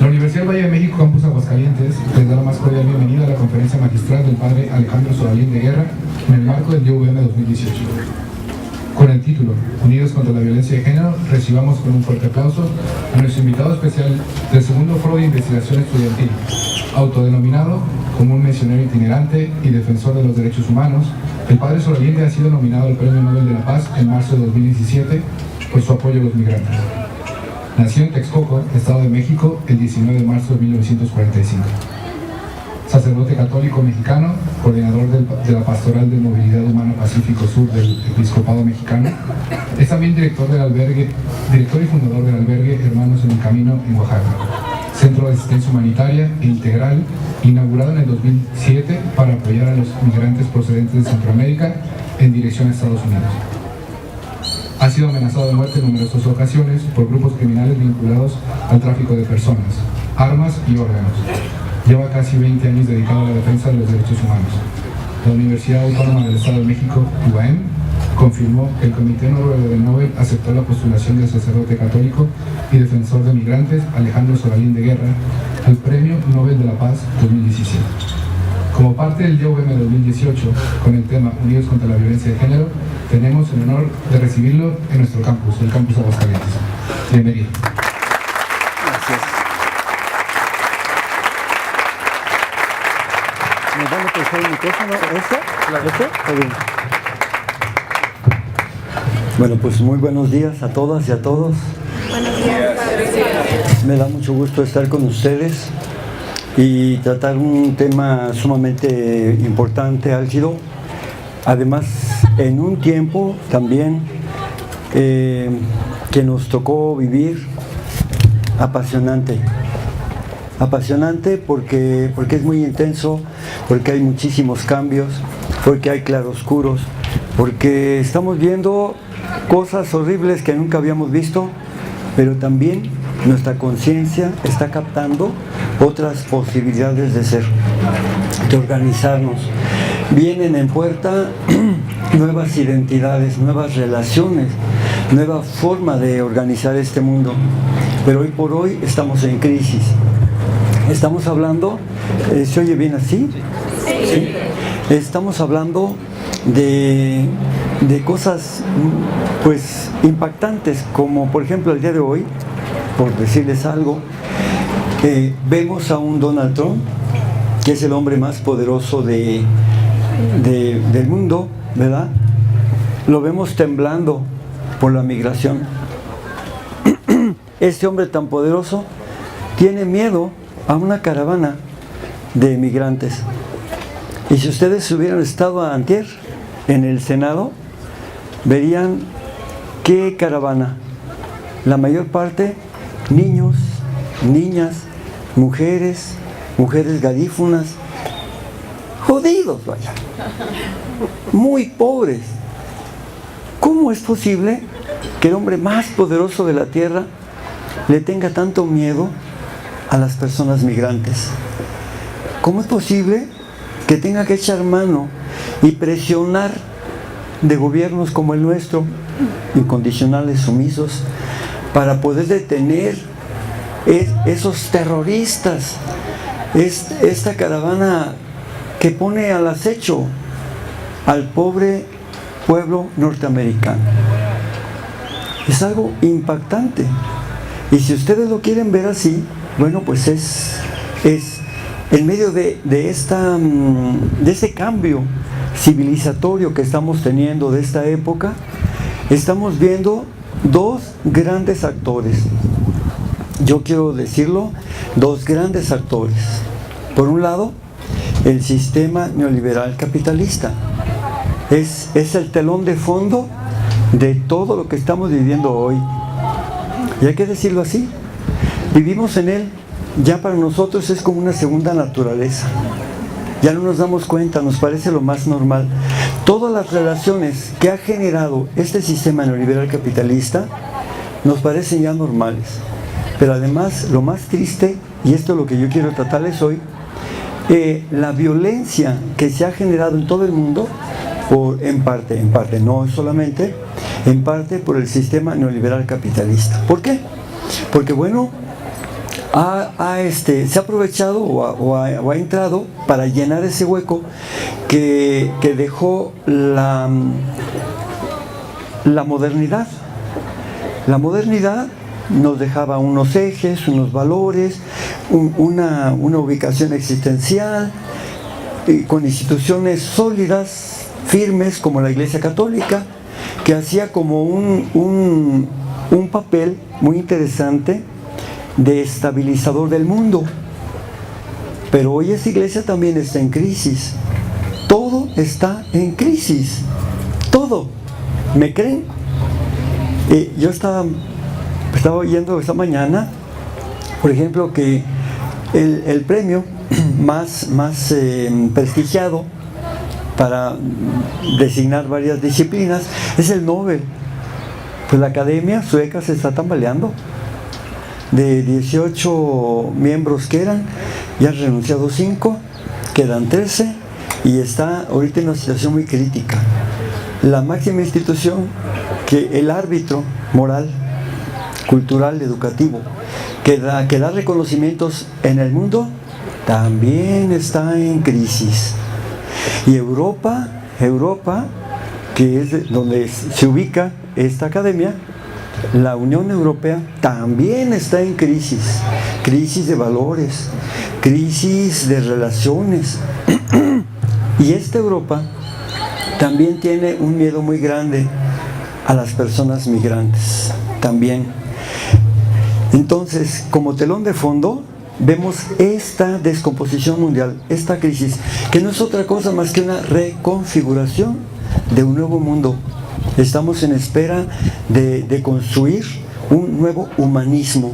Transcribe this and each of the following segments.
La Universidad del Valle de México, Campus Aguascalientes, les da la más cordial bienvenida a la conferencia magistral del Padre Alejandro Soralín de Guerra en el marco del YUVM 2018. Con el título Unidos contra la Violencia de Género, recibamos con un fuerte aplauso a nuestro invitado especial del segundo Foro de Investigación Estudiantil, autodenominado como un misionero itinerante y defensor de los derechos humanos. El Padre Soralín ha sido nominado al Premio Nobel de la Paz en marzo de 2017 por su apoyo a los migrantes. Nació en Texcoco, Estado de México, el 19 de marzo de 1945. Sacerdote católico mexicano, coordinador de la Pastoral de Movilidad Humana Pacífico Sur del Episcopado Mexicano. Es también director y fundador del albergue Hermanos en el Camino en Oaxaca, centro de asistencia humanitaria e integral, inaugurado en el 2007 para apoyar a los migrantes procedentes de Centroamérica en dirección a Estados Unidos. Ha sido amenazado de muerte en numerosas ocasiones por grupos criminales vinculados al tráfico de personas, armas y órganos. Lleva casi 20 años dedicado a la defensa de los derechos humanos. La Universidad Autónoma del Estado de México, UAM, confirmó que el Comité Noruego del Nobel aceptó la postulación del sacerdote católico y defensor de migrantes Alejandro Soralín de Guerra al Premio Nobel de la Paz 2017. Como parte del YUVM 2018, con el tema Unidos contra la Violencia de Género, tenemos el honor de recibirlo en nuestro campus, el Campus Aguascalientes. Bienvenido. Gracias. ¿Nos van a prestar el micrófono? ¿Este? Está bien. Bueno, pues muy buenos días a todas y a todos. Buenos días, Padre. Me da mucho gusto estar con ustedes y tratar un tema sumamente importante, álgido. Además, en un tiempo también que nos tocó vivir apasionante. Apasionante porque es muy intenso, porque hay muchísimos cambios, porque hay claroscuros, porque estamos viendo cosas horribles que nunca habíamos visto, pero también nuestra conciencia está captando otras posibilidades de ser, de organizarnos. Vienen en puerta nuevas identidades, nuevas relaciones, nueva forma de organizar este mundo. Pero hoy por hoy estamos en crisis. Estamos hablando, ¿se oye bien así? Sí. Estamos hablando de cosas pues impactantes, como por ejemplo el día de hoy, por decirles algo, vemos a un Donald Trump, que es el hombre más poderoso del mundo, ¿verdad? Lo vemos temblando por la migración. Este hombre tan poderoso tiene miedo a una caravana de migrantes. Y si ustedes hubieran estado antier en el Senado, verían qué caravana. La mayor parte, niños, niñas, mujeres garífunas, jodidos, vaya, muy pobres. ¿Cómo es posible que el hombre más poderoso de la tierra le tenga tanto miedo a las personas migrantes? ¿Cómo es posible que tenga que echar mano y presionar de gobiernos como el nuestro, incondicionales, sumisos, para poder detener esos terroristas, esta caravana que pone al acecho al pobre pueblo norteamericano? Es algo impactante. Y si ustedes lo quieren ver así, bueno, pues es en medio de ese cambio civilizatorio que estamos teniendo de esta época, estamos viendo dos grandes actores. Yo quiero decirlo, dos grandes actores. Por un lado, el sistema neoliberal capitalista. Es el telón de fondo de todo lo que estamos viviendo hoy. Y hay que decirlo así, vivimos en él, ya para nosotros es como una segunda naturaleza. Ya no nos damos cuenta, nos parece lo más normal. Todas las relaciones que ha generado este sistema neoliberal capitalista nos parecen ya normales. Pero además, lo más triste, y esto es lo que yo quiero tratarles hoy, la violencia que se ha generado en todo el mundo, en parte, no solamente, en parte por el sistema neoliberal capitalista. ¿Por qué? Porque bueno, se ha aprovechado o ha entrado para llenar ese hueco que dejó la modernidad. La modernidad nos dejaba unos ejes, unos valores, una ubicación existencial, con instituciones sólidas, firmes, como la Iglesia Católica, que hacía como un papel muy interesante de estabilizador del mundo. Pero hoy esa iglesia también está en crisis. Todo está en crisis. Todo. ¿Me creen? Yo estaba oyendo esta mañana, por ejemplo, que el premio más prestigiado para designar varias disciplinas es el Nobel. Pues la academia sueca se está tambaleando. De 18 miembros que eran, ya han renunciado 5, quedan 13 y está ahorita en una situación muy crítica. La máxima institución, que el árbitro moral, cultural, educativo, que da reconocimientos en el mundo, también está en crisis. Y Europa, que es donde se ubica esta academia, la Unión Europea también está en crisis de valores, crisis de relaciones. Y esta Europa también tiene un miedo muy grande a las personas migrantes, también. Entonces, como telón de fondo, vemos esta descomposición mundial, esta crisis, que no es otra cosa más que una reconfiguración de un nuevo mundo. Estamos en espera de construir un nuevo humanismo.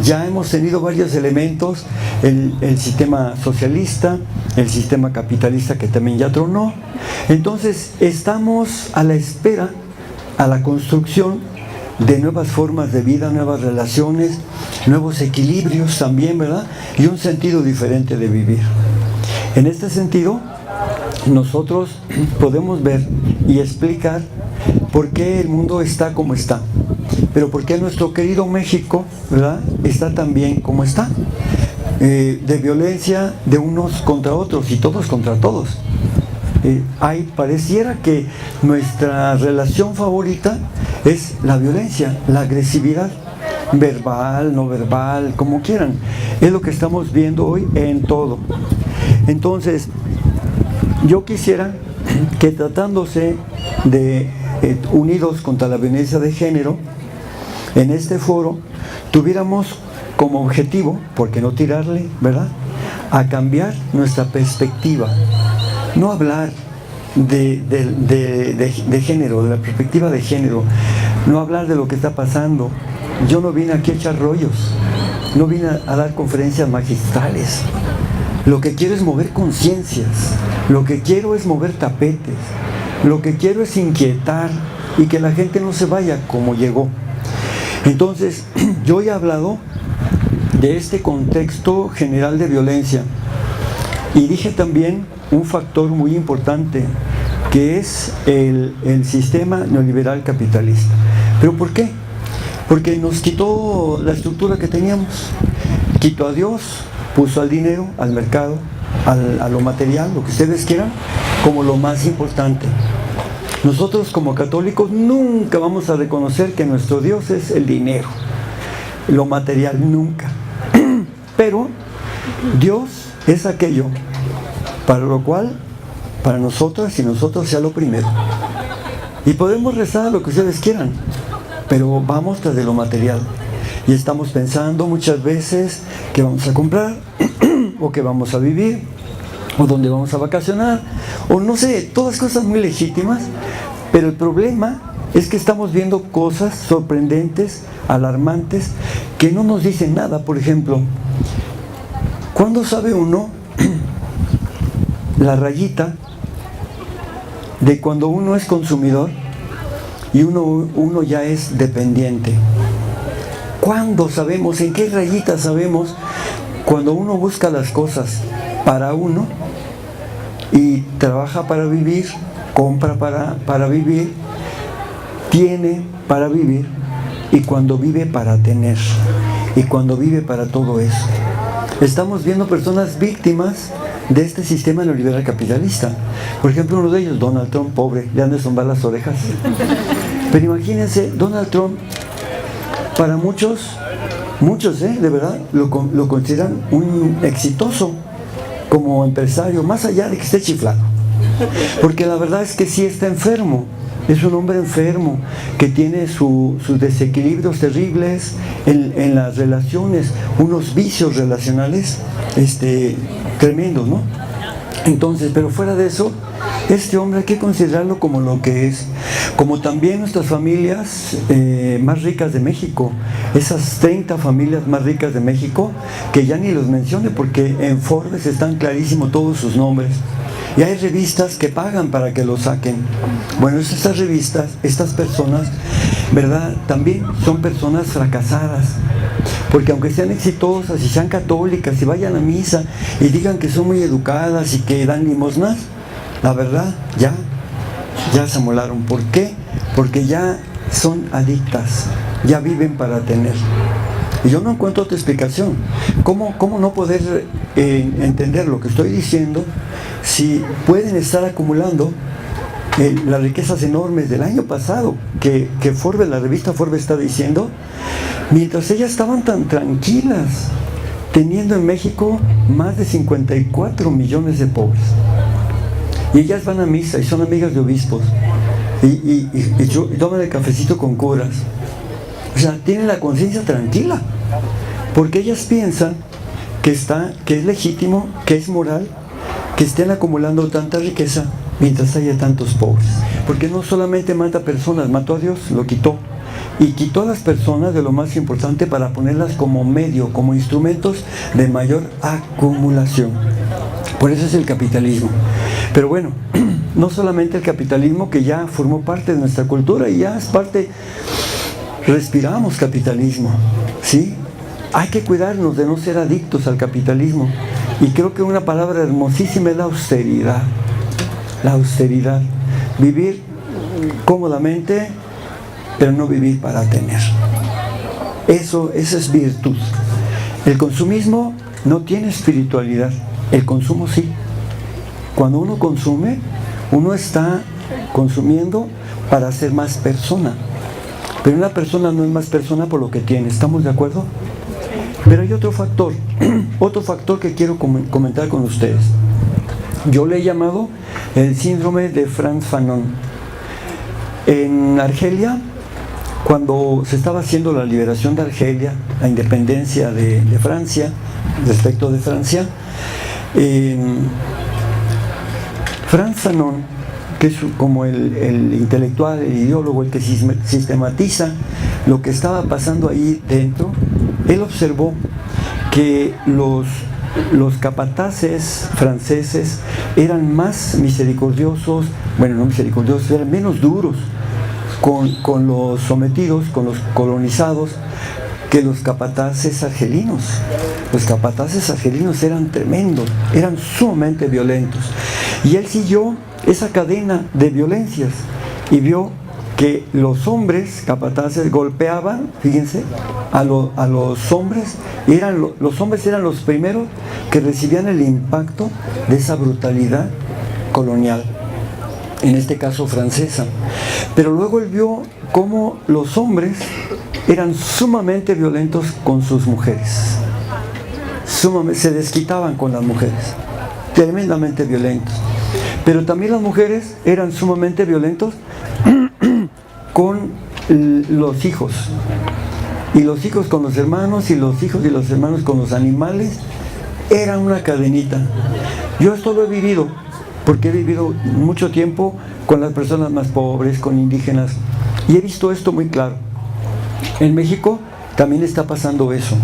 Ya hemos tenido varios elementos, el sistema socialista, el sistema capitalista que también ya tronó. Entonces estamos a la espera, a la construcción de nuevas formas de vida, nuevas relaciones, nuevos equilibrios también, ¿verdad? Y un sentido diferente de vivir. En este sentido, nosotros podemos ver y explicar por qué el mundo está como está, pero por qué nuestro querido México, ¿verdad?, está tan bien como está, de violencia de unos contra otros y todos contra todos. Pareciera que nuestra relación favorita es la violencia, la agresividad, verbal, no verbal, como quieran. Es lo que estamos viendo hoy en todo. Entonces, yo quisiera que, tratándose de unidos contra la violencia de género, en este foro tuviéramos como objetivo, porque no tirarle, ¿verdad?, a cambiar nuestra perspectiva. No hablar de género, de la perspectiva de género, no hablar de lo que está pasando. Yo no vine aquí a echar rollos, no vine a dar conferencias magistrales. Lo que quiero es mover conciencias, lo que quiero es mover tapetes, lo que quiero es inquietar y que la gente no se vaya como llegó. Entonces, yo he hablado de este contexto general de violencia y dije también un factor muy importante, que es el sistema neoliberal capitalista. ¿Pero por qué? Porque nos quitó la estructura que teníamos, quitó a Dios, puso al dinero, al mercado, a lo material, lo que ustedes quieran, como lo más importante. Nosotros como católicos nunca vamos a reconocer que nuestro Dios es el dinero, lo material, nunca. Pero Dios es aquello para lo cual, para nosotras y nosotros, sea lo primero. Y podemos rezar lo que ustedes quieran, pero vamos tras de lo material. Y estamos pensando muchas veces qué vamos a comprar, o qué vamos a vivir, o dónde vamos a vacacionar, o no sé, todas cosas muy legítimas. Pero el problema es que estamos viendo cosas sorprendentes, alarmantes, que no nos dicen nada. Por ejemplo, ¿cuándo sabe uno la rayita de cuando uno es consumidor y uno ya es dependiente? ¿Cuándo sabemos? ¿En qué rayita sabemos cuando uno busca las cosas para uno y trabaja para vivir, compra para vivir, tiene para vivir, y cuando vive para tener? y cuando vive para todo eso. Estamos viendo personas víctimas de este sistema neoliberal capitalista. Por ejemplo, uno de ellos, Donald Trump, pobre, le han de zumbar las orejas. Pero imagínense, Donald Trump, para muchos, de verdad, lo consideran un exitoso como empresario, más allá de que esté chiflado. Porque la verdad es que sí está enfermo. Es un hombre enfermo que tiene sus desequilibrios terribles en las relaciones, unos vicios relacionales tremendos, ¿no? Entonces, pero fuera de eso, este hombre hay que considerarlo como lo que es, como también nuestras familias más ricas de México, esas 30 familias más ricas de México, que ya ni los mencione porque en Forbes están clarísimos todos sus nombres. Y hay revistas que pagan para que lo saquen. Bueno, estas revistas, estas personas, ¿verdad? También son personas fracasadas. Porque aunque sean exitosas y sean católicas y vayan a misa y digan que son muy educadas y que dan limosnas, la verdad, ya se amolaron. ¿Por qué? Porque ya son adictas, ya viven para tener. Y yo no encuentro otra explicación. ¿Cómo no poder entender lo que estoy diciendo si pueden estar acumulando las riquezas enormes del año pasado que Forbes, la revista Forbes está diciendo, mientras ellas estaban tan tranquilas, teniendo en México más de 54 millones de pobres? Y ellas van a misa y son amigas de obispos y toman el cafecito con curas. O sea, tienen la conciencia tranquila, porque ellas piensan que es legítimo, que es moral, que estén acumulando tanta riqueza mientras haya tantos pobres. Porque no solamente mata personas, mató a Dios, lo quitó. Y quitó a las personas de lo más importante para ponerlas como medio, como instrumentos de mayor acumulación. Por eso es el capitalismo. Pero bueno, no solamente el capitalismo, que ya formó parte de nuestra cultura y ya es parte. Respiramos capitalismo, ¿sí? Hay que cuidarnos de no ser adictos al capitalismo. Y creo que una palabra hermosísima es la austeridad. La austeridad. Vivir cómodamente, pero no vivir para tener. Eso es virtud. El consumismo no tiene espiritualidad. El consumo sí. Cuando uno consume, uno está consumiendo para ser más persona. Pero una persona no es más persona por lo que tiene, ¿estamos de acuerdo? Pero hay otro factor que quiero comentar con ustedes. Yo le he llamado el síndrome de Frantz Fanon. En Argelia, cuando se estaba haciendo la liberación de Argelia, la independencia de Francia, respecto de Francia, Frantz Fanon, que es como el intelectual, el ideólogo, el que sistematiza lo que estaba pasando ahí dentro, él observó que los capataces franceses eran más misericordiosos, bueno, no misericordiosos, eran menos duros con los sometidos, con los colonizados, que los capataces argelinos. Los capataces argelinos eran tremendos, eran sumamente violentos. Y él siguió esa cadena de violencias y vio que los hombres capataces golpeaban, fíjense, a los hombres, y los hombres eran los primeros que recibían el impacto de esa brutalidad colonial, en este caso francesa. Pero luego él vio cómo los hombres eran sumamente violentos con sus mujeres, se desquitaban con las mujeres, tremendamente violentos. Pero también las mujeres eran sumamente violentos con los hijos. Y los hijos con los hermanos, y los hijos y los hermanos con los animales. Era una cadenita. Yo esto lo he vivido, porque he vivido mucho tiempo con las personas más pobres, con indígenas. Y he visto esto muy claro. En México también está pasando eso.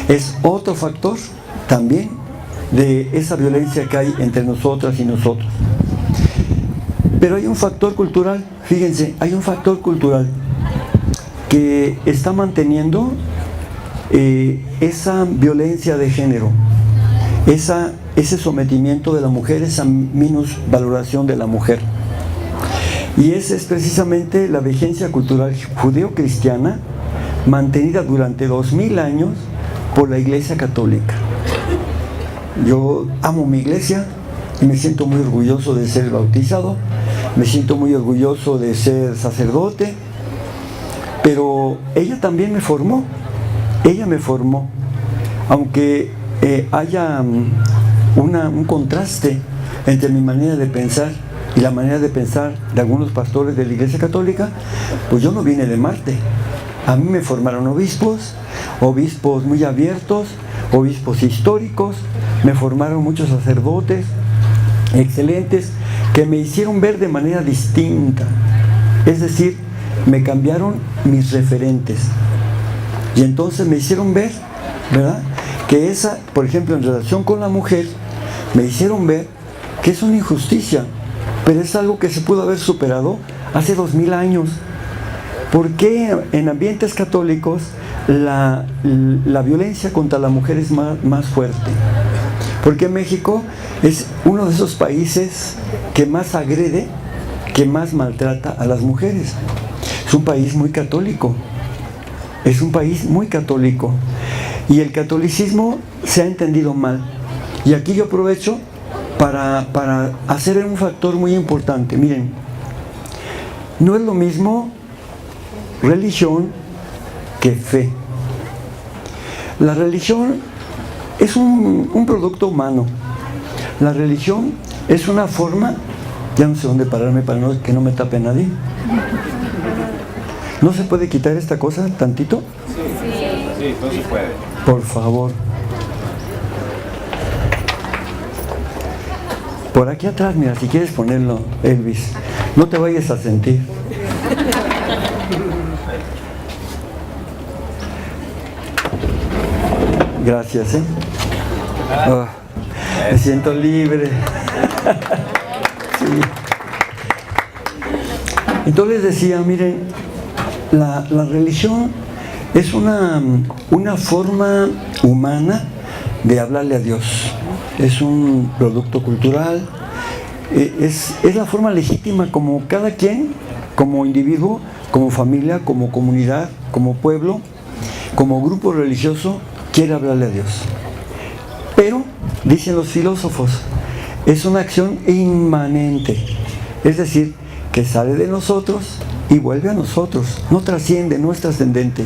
Es otro factor también de esa violencia que hay entre nosotras y nosotros. Pero hay un factor cultural, fíjense, hay un factor cultural que está manteniendo esa violencia de género, ese sometimiento de la mujer, esa minusvaloración de la mujer. Y esa es precisamente la vigencia cultural judeo-cristiana mantenida durante 2000 años por la Iglesia Católica. Yo amo mi iglesia y me siento muy orgulloso de ser bautizado, me siento muy orgulloso de ser sacerdote, pero ella también me formó, aunque haya un contraste entre mi manera de pensar y la manera de pensar de algunos pastores de la Iglesia Católica, pues yo no vine de Marte. A mí me formaron obispos muy abiertos, obispos históricos, me formaron muchos sacerdotes excelentes que me hicieron ver de manera distinta. Es decir, me cambiaron mis referentes. Y entonces me hicieron ver, ¿verdad?, que esa, por ejemplo, en relación con la mujer, me hicieron ver que es una injusticia, pero es algo que se pudo haber superado hace 2000 años. ¿Por qué en ambientes católicos la violencia contra la mujer es más fuerte? Porque México es uno de esos países que más agrede, que más maltrata a las mujeres. Es un país muy católico. Y el catolicismo se ha entendido mal. Y aquí yo aprovecho para hacer un factor muy importante. Miren, no es lo mismo religión que fe. La religión es un producto humano. La religión es una forma, ya no sé dónde pararme para que no me tape nadie. ¿No se puede quitar esta cosa tantito? Sí, no se puede. Por favor. Por aquí atrás, mira, si quieres ponerlo, Elvis, no te vayas a sentir. Gracias, oh, me siento libre. Sí. Entonces decía, miren, la religión es una forma humana de hablarle a Dios. Es un producto cultural, es la forma legítima como cada quien, como individuo, como familia, como comunidad, como pueblo, como grupo religioso, quiere hablarle a Dios. Pero, dicen los filósofos, es una acción inmanente, es decir, que sale de nosotros y vuelve a nosotros, no trasciende, no es trascendente.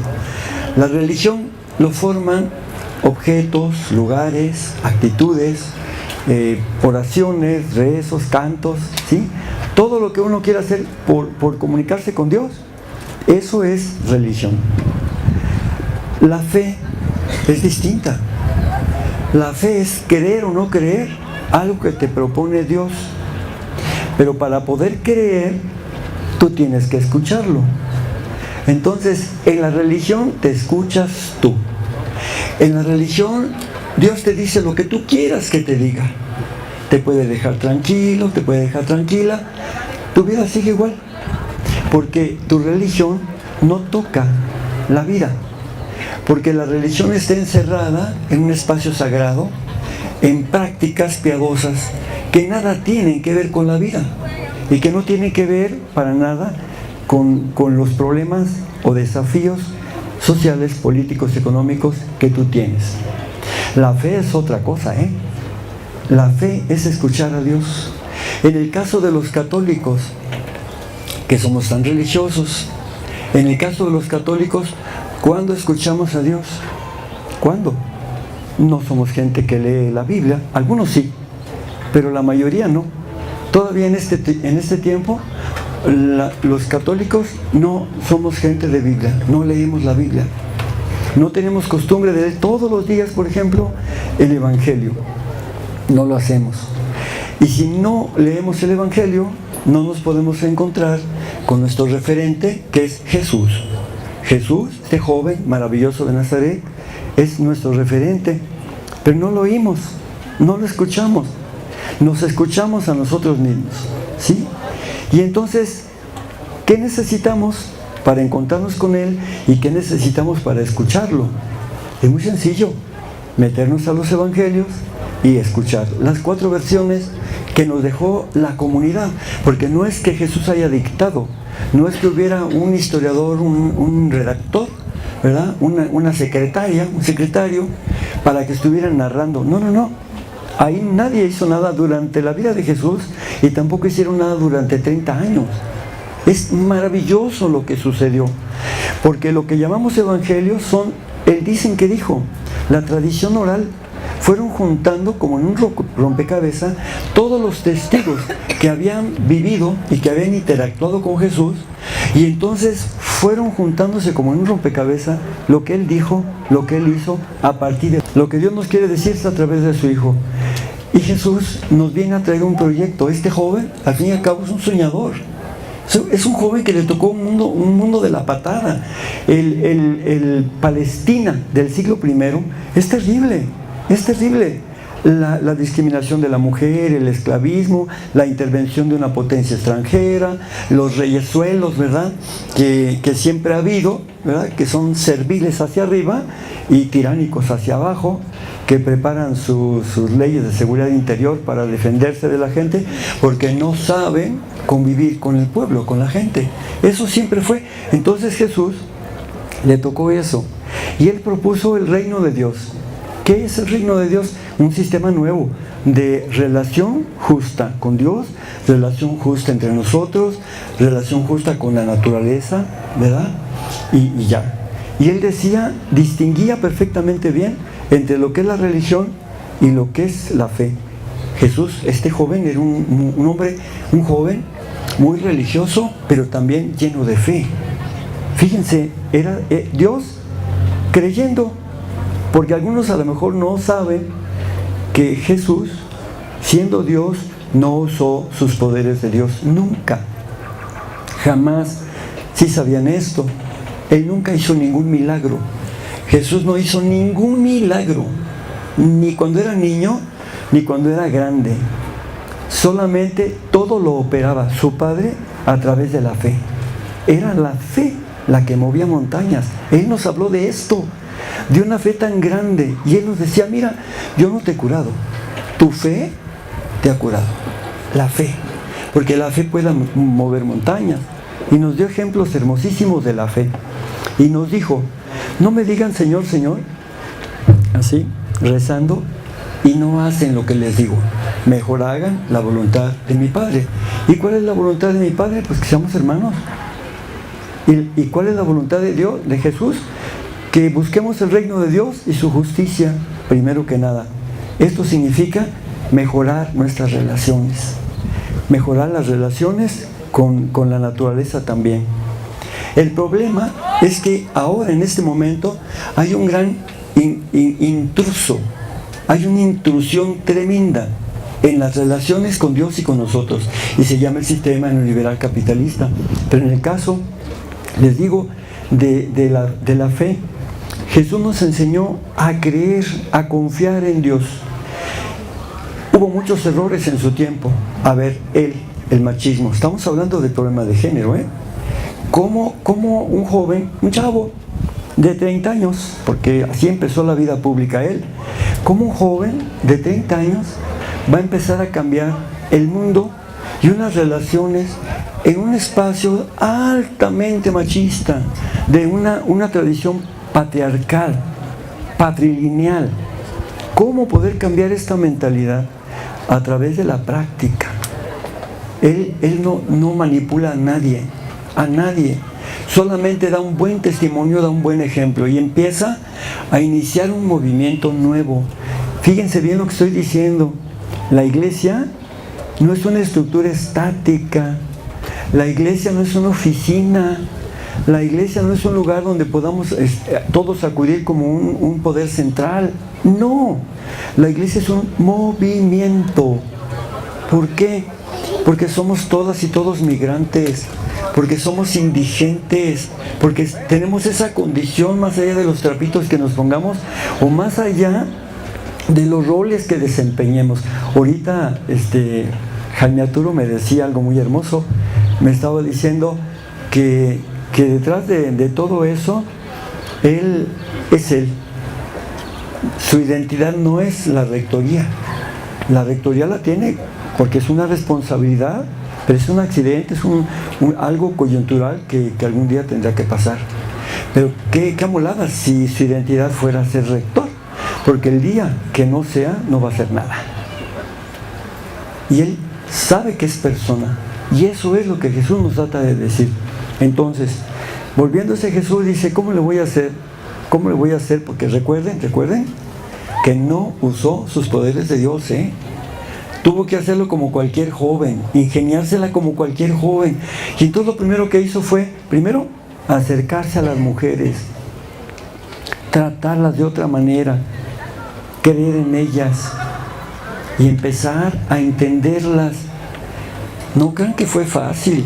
La religión lo forman objetos, lugares, actitudes, oraciones, rezos, cantos, ¿sí? Todo lo que uno quiera hacer por comunicarse con Dios, eso es religión. La fe es distinta. La fe es creer o no creer algo que te propone Dios. Pero para poder creer, tú tienes que escucharlo. Entonces, en la religión te escuchas tú. En la religión, Dios te dice lo que tú quieras que te diga. Te puede dejar tranquilo, te puede dejar tranquila. Tu vida sigue igual. Porque tu religión no toca la vida. Porque la religión está encerrada en un espacio sagrado, en prácticas piadosas que nada tienen que ver con la vida y que no tienen que ver para nada con los problemas o desafíos sociales, políticos, económicos que tú tienes. La fe es otra cosa, ¿eh? La fe es escuchar a Dios. En el caso de los católicos, que somos tan religiosos, en el caso de los católicos, ¿cuándo escuchamos a Dios? ¿Cuándo? No somos gente que lee la Biblia, algunos sí, pero la mayoría no. Todavía en este tiempo, los católicos no somos gente de Biblia, no leemos la Biblia. No tenemos costumbre de leer todos los días, por ejemplo, el Evangelio. No lo hacemos. Y si no leemos el Evangelio, no nos podemos encontrar con nuestro referente, que es Jesús. Jesús, este joven maravilloso de Nazaret, es nuestro referente, pero no lo oímos, no lo escuchamos, nos escuchamos a nosotros mismos, ¿sí? Y entonces, ¿qué necesitamos para encontrarnos con Él y qué necesitamos para escucharlo? Es muy sencillo, meternos a los evangelios y escuchar las 4 versiones que nos dejó la comunidad, porque no es que Jesús haya dictado, no es que hubiera un historiador, un redactor, ¿verdad? Una secretaria, un secretario, para que estuvieran narrando. No, no, no. Ahí nadie hizo nada durante la vida de Jesús y tampoco hicieron nada durante 30 años. Es maravilloso lo que sucedió, porque lo que llamamos evangelios son el dicen que dijo, la tradición oral. Fueron juntando como en un rompecabezas todos los testigos que habían vivido y que habían interactuado con Jesús, y entonces fueron juntándose como en un rompecabezas lo que Él dijo, lo que Él hizo, a partir de lo que Dios nos quiere decir a través de su Hijo. Y Jesús nos viene a traer un proyecto. Este joven, al fin y al cabo, es un soñador. Es un joven que le tocó un mundo de la patada. El Palestina del siglo I es terrible. Es terrible la discriminación de la mujer, el esclavismo, la intervención de una potencia extranjera, los reyesuelos, ¿verdad? Que siempre ha habido, ¿verdad? Que son serviles hacia arriba y tiránicos hacia abajo, que preparan sus leyes de seguridad interior para defenderse de la gente, porque no saben convivir con el pueblo, con la gente. Eso siempre fue. Entonces Jesús le tocó eso, y Él propuso el reino de Dios. ¿Qué es el reino de Dios? Un sistema nuevo de relación justa con Dios, relación justa entre nosotros, relación justa con la naturaleza, ¿verdad? Y ya. Y Él decía, distinguía perfectamente bien entre lo que es la religión y lo que es la fe. Jesús, este joven, era un hombre, un joven muy religioso, pero también lleno de fe. Fíjense, era Dios creyendo. Porque algunos a lo mejor no saben que Jesús, siendo Dios, no usó sus poderes de Dios. Nunca. Jamás. Sí sabían esto. Él nunca hizo ningún milagro. Jesús no hizo ningún milagro. Ni cuando era niño, ni cuando era grande. Solamente todo lo operaba su Padre a través de la fe. Era la fe la que movía montañas. Él nos habló de esto, de una fe tan grande, y Él nos decía, mira, yo no te he curado, tu fe te ha curado, la fe, porque la fe puede mover montañas. Y nos dio ejemplos hermosísimos de la fe, y nos dijo, no me digan Señor, Señor, así, rezando, y no hacen lo que les digo, mejor hagan la voluntad de mi Padre. ¿Y cuál es la voluntad de mi Padre? Pues que seamos hermanos. ¿Y cuál es la voluntad de Dios, de Jesús? Que busquemos el reino de Dios y su justicia, primero que nada. Esto significa mejorar nuestras relaciones, mejorar las relaciones con la naturaleza también. El problema es que ahora, en este momento, hay un gran intruso, hay una intrusión tremenda en las relaciones con Dios y con nosotros, y se llama el sistema neoliberal capitalista. Pero en el caso, les digo, de la fe, Jesús nos enseñó a creer, a confiar en Dios. Hubo muchos errores en su tiempo. A ver, el machismo. Estamos hablando del problema de género, ¿eh? ¿Cómo un joven, un chavo de 30 años, porque así empezó la vida pública él, cómo un joven de 30 años va a empezar a cambiar el mundo y unas relaciones en un espacio altamente machista, de una tradición patriarcal, patrilineal? ¿Cómo poder cambiar esta mentalidad? A través de la práctica. Él no manipula a nadie, solamente da un buen testimonio, da un buen ejemplo, y empieza a iniciar un movimiento nuevo. Fíjense bien lo que estoy diciendo. La iglesia no es una estructura estática, la iglesia no es una oficina, la iglesia no es un lugar donde podamos todos acudir como un poder central. No, la iglesia es un movimiento. ¿Por qué? Porque somos todas y todos migrantes, porque somos indigentes, porque tenemos esa condición más allá de los trapitos que nos pongamos o más allá de los roles que desempeñemos. Ahorita Jaime Arturo me decía algo muy hermoso. Me estaba diciendo que detrás de todo eso, él es él. Su identidad no es la rectoría. La rectoría la tiene porque es una responsabilidad, pero es un accidente, es algo coyuntural que algún día tendrá que pasar. Pero qué amolada si su identidad fuera ser rector, porque el día que no sea, no va a hacer nada. Y él sabe que es persona, y eso es lo que Jesús nos trata de decir. Entonces, volviéndose Jesús dice, ¿cómo le voy a hacer? ¿Cómo le voy a hacer? Porque recuerden que no usó sus poderes de Dios, Tuvo que hacerlo como cualquier joven, ingeniársela como cualquier joven. Y entonces lo primero que hizo fue, primero, acercarse a las mujeres, tratarlas de otra manera, creer en ellas y empezar a entenderlas. No crean que fue fácil.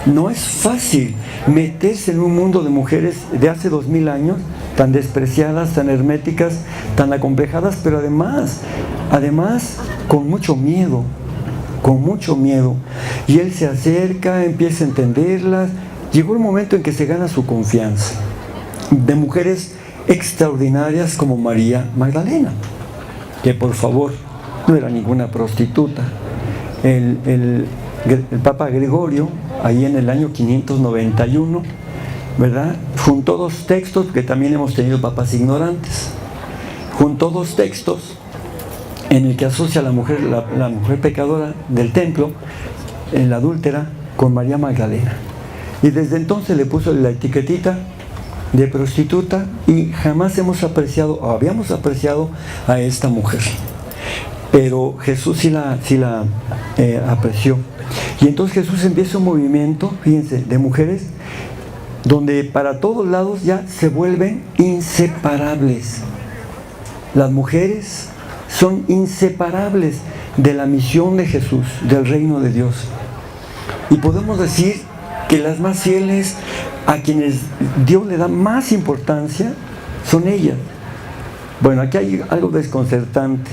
No es fácil meterse en un mundo de mujeres de hace 2000 años, tan despreciadas, tan herméticas, tan acomplejadas, pero además con mucho miedo. Y él se acerca, empieza a entenderlas. Llegó el momento en que se gana su confianza de mujeres extraordinarias como María Magdalena, que por favor no era ninguna prostituta. El Papa Gregorio, ahí en el año 591, ¿verdad?, juntó dos textos, que también hemos tenido papas ignorantes, juntó dos textos en el que asocia a la mujer pecadora del templo, la adúltera, con María Magdalena. Y desde entonces le puso la etiquetita de prostituta y jamás habíamos apreciado a esta mujer. Pero Jesús sí la apreció. Y entonces Jesús empieza un movimiento, fíjense, de mujeres, donde para todos lados ya se vuelven inseparables. Las mujeres son inseparables de la misión de Jesús, del reino de Dios. Y podemos decir que las más fieles, a quienes Dios le da más importancia, son ellas. Bueno, aquí hay algo desconcertante.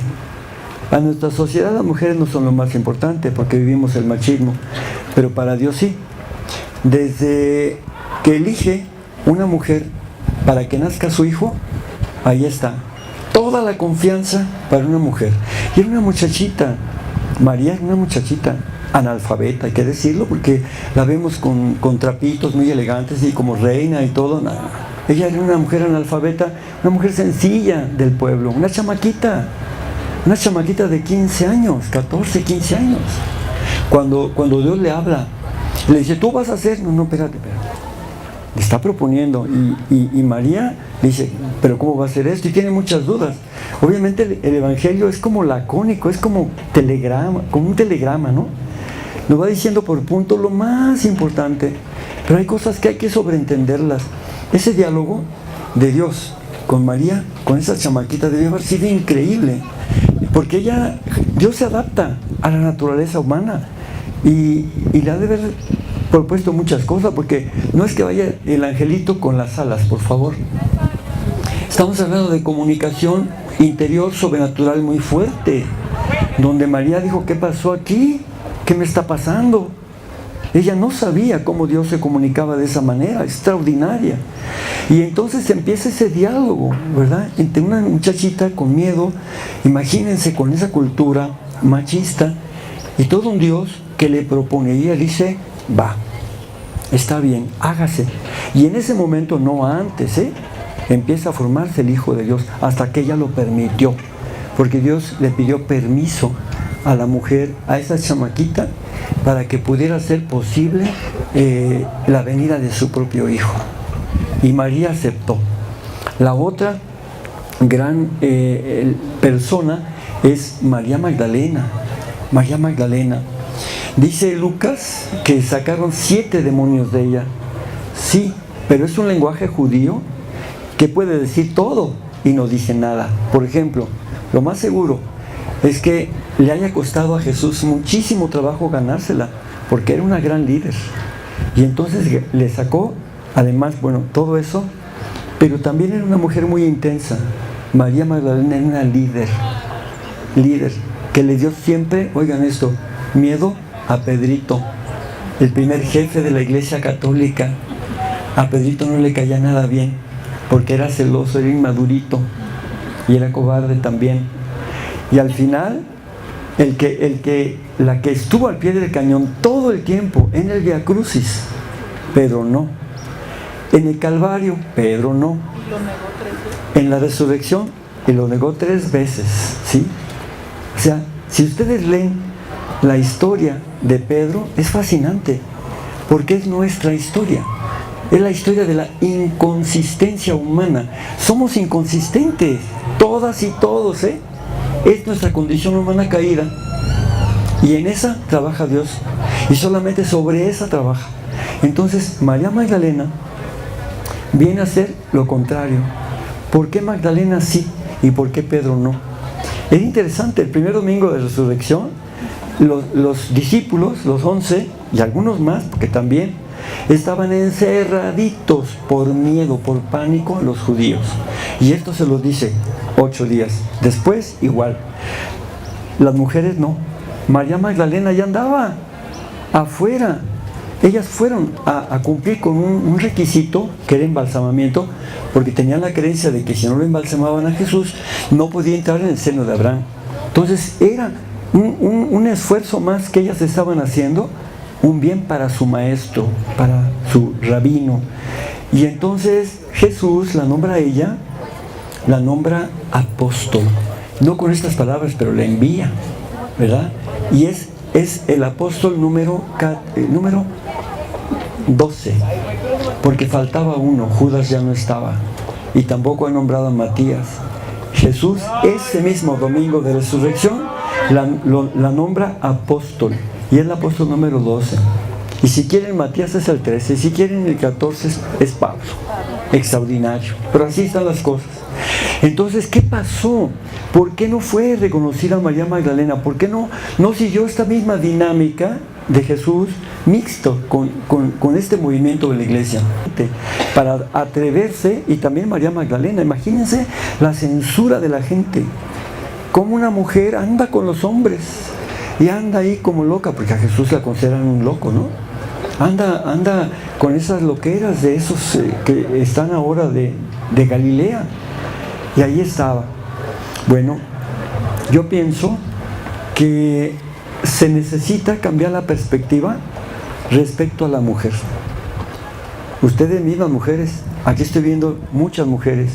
A nuestra sociedad las mujeres no son lo más importante porque vivimos el machismo, pero para Dios sí. Desde que elige una mujer para que nazca su hijo, ahí está toda la confianza para una mujer. Y era una muchachita, María era una muchachita analfabeta, hay que decirlo, porque la vemos con trapitos muy elegantes y como reina y todo. No. Ella era una mujer analfabeta, una mujer sencilla del pueblo, una chamaquita de 15 años, 14, 15 años. Cuando Dios le habla, le dice, tú vas a hacer, no, espérate. Le está proponiendo y María dice, pero ¿cómo va a ser esto? Y tiene muchas dudas. Obviamente el evangelio es como lacónico, es como un telegrama, ¿no? Nos va diciendo por punto lo más importante, pero hay cosas que hay que sobreentenderlas. Ese diálogo de Dios con María, con esa chamaquita, debió haber sido increíble, porque Dios se adapta a la naturaleza humana y le ha de haber propuesto muchas cosas, porque no es que vaya el angelito con las alas, por favor. Estamos hablando de comunicación interior sobrenatural muy fuerte, donde María dijo, ¿qué pasó aquí? ¿Qué me está pasando? Ella no sabía cómo Dios se comunicaba de esa manera extraordinaria. Y entonces empieza ese diálogo, ¿verdad?, entre una muchachita con miedo, imagínense, con esa cultura machista, y todo un Dios que le propone, y ella dice, va, está bien, hágase. Y en ese momento, no antes, empieza a formarse el Hijo de Dios, hasta que ella lo permitió, porque Dios le pidió permiso a la mujer, a esa chamaquita, para que pudiera ser posible la venida de su propio hijo. Y María aceptó. La otra gran persona es María Magdalena. María Magdalena. Dice Lucas que sacaron 7 demonios de ella. Sí, pero es un lenguaje judío que puede decir todo y no dice nada. Por ejemplo, lo más seguro es que le haya costado a Jesús muchísimo trabajo ganársela, porque era una gran líder. Y entonces le sacó, además, bueno, todo eso, pero también era una mujer muy intensa. María Magdalena era una líder, que le dio siempre, oigan esto, miedo a Pedrito, el primer jefe de la Iglesia Católica. A Pedrito no le caía nada bien, porque era celoso, era inmadurito, y era cobarde también. Y al final, la que estuvo al pie del cañón todo el tiempo en el Vía Crucis, pero no. En el Calvario, Pedro no. En la resurrección, Él lo negó 3 veces, ¿sí? O sea, si ustedes leen la historia de Pedro, es fascinante, porque es nuestra historia. Es la historia de la inconsistencia humana. Somos inconsistentes, todas y todos, ¿eh? Es nuestra condición humana caída. Y en esa trabaja Dios. Y solamente sobre esa trabaja. Entonces, María Magdalena viene a hacer lo contrario. ¿Por qué Magdalena sí y por qué Pedro no? Es interesante, el primer domingo de resurrección, los discípulos, los 11 y algunos más, porque también estaban encerraditos por miedo, por pánico a los judíos. Y esto se los dice 8 días. Después, igual. Las mujeres no. María Magdalena ya andaba afuera. Ellas fueron a cumplir con un requisito, que era embalsamamiento, porque tenían la creencia de que si no lo embalsamaban a Jesús, no podía entrar en el seno de Abraham. Entonces era un esfuerzo más que ellas estaban haciendo, un bien para su maestro, para su rabino. Y entonces Jesús la nombra a ella, la nombra apóstol. No con estas palabras, pero la envía, ¿verdad? Y es el apóstol número 12, porque faltaba uno, Judas ya no estaba, y tampoco ha nombrado a Matías. Jesús, ese mismo domingo de resurrección, la nombra apóstol, y es el apóstol número 12. Y si quieren, Matías es el 13, y si quieren, el 14 es Pablo. Extraordinario, pero así están las cosas. Entonces, ¿qué pasó? ¿Por qué no fue reconocida María Magdalena? ¿Por qué no siguió esta misma dinámica de Jesús mixto con este movimiento de la iglesia? Para atreverse, y también María Magdalena, imagínense la censura de la gente. Cómo una mujer anda con los hombres y anda ahí como loca, porque a Jesús la consideran un loco, ¿no? Anda con esas loqueras de esos que están ahora de Galilea. Y ahí estaba. Bueno, yo pienso que se necesita cambiar la perspectiva respecto a la mujer. Ustedes mismas mujeres, aquí estoy viendo muchas mujeres,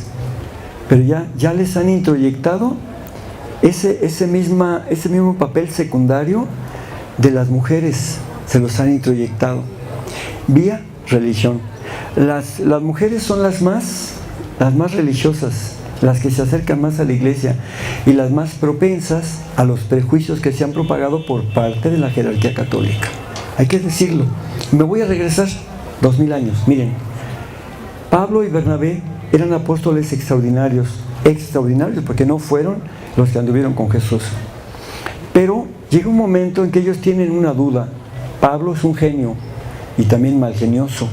pero ya les han introyectado ese mismo papel secundario de las mujeres, se los han introyectado vía religión. Las mujeres son las más religiosas, las que se acercan más a la iglesia y las más propensas a los prejuicios que se han propagado por parte de la jerarquía católica. Hay que decirlo. Me voy a regresar 2000 años. Miren, Pablo y Bernabé eran apóstoles extraordinarios porque no fueron los que anduvieron con Jesús. Pero llega un momento en que ellos tienen una duda. Pablo es un genio y también malgenioso.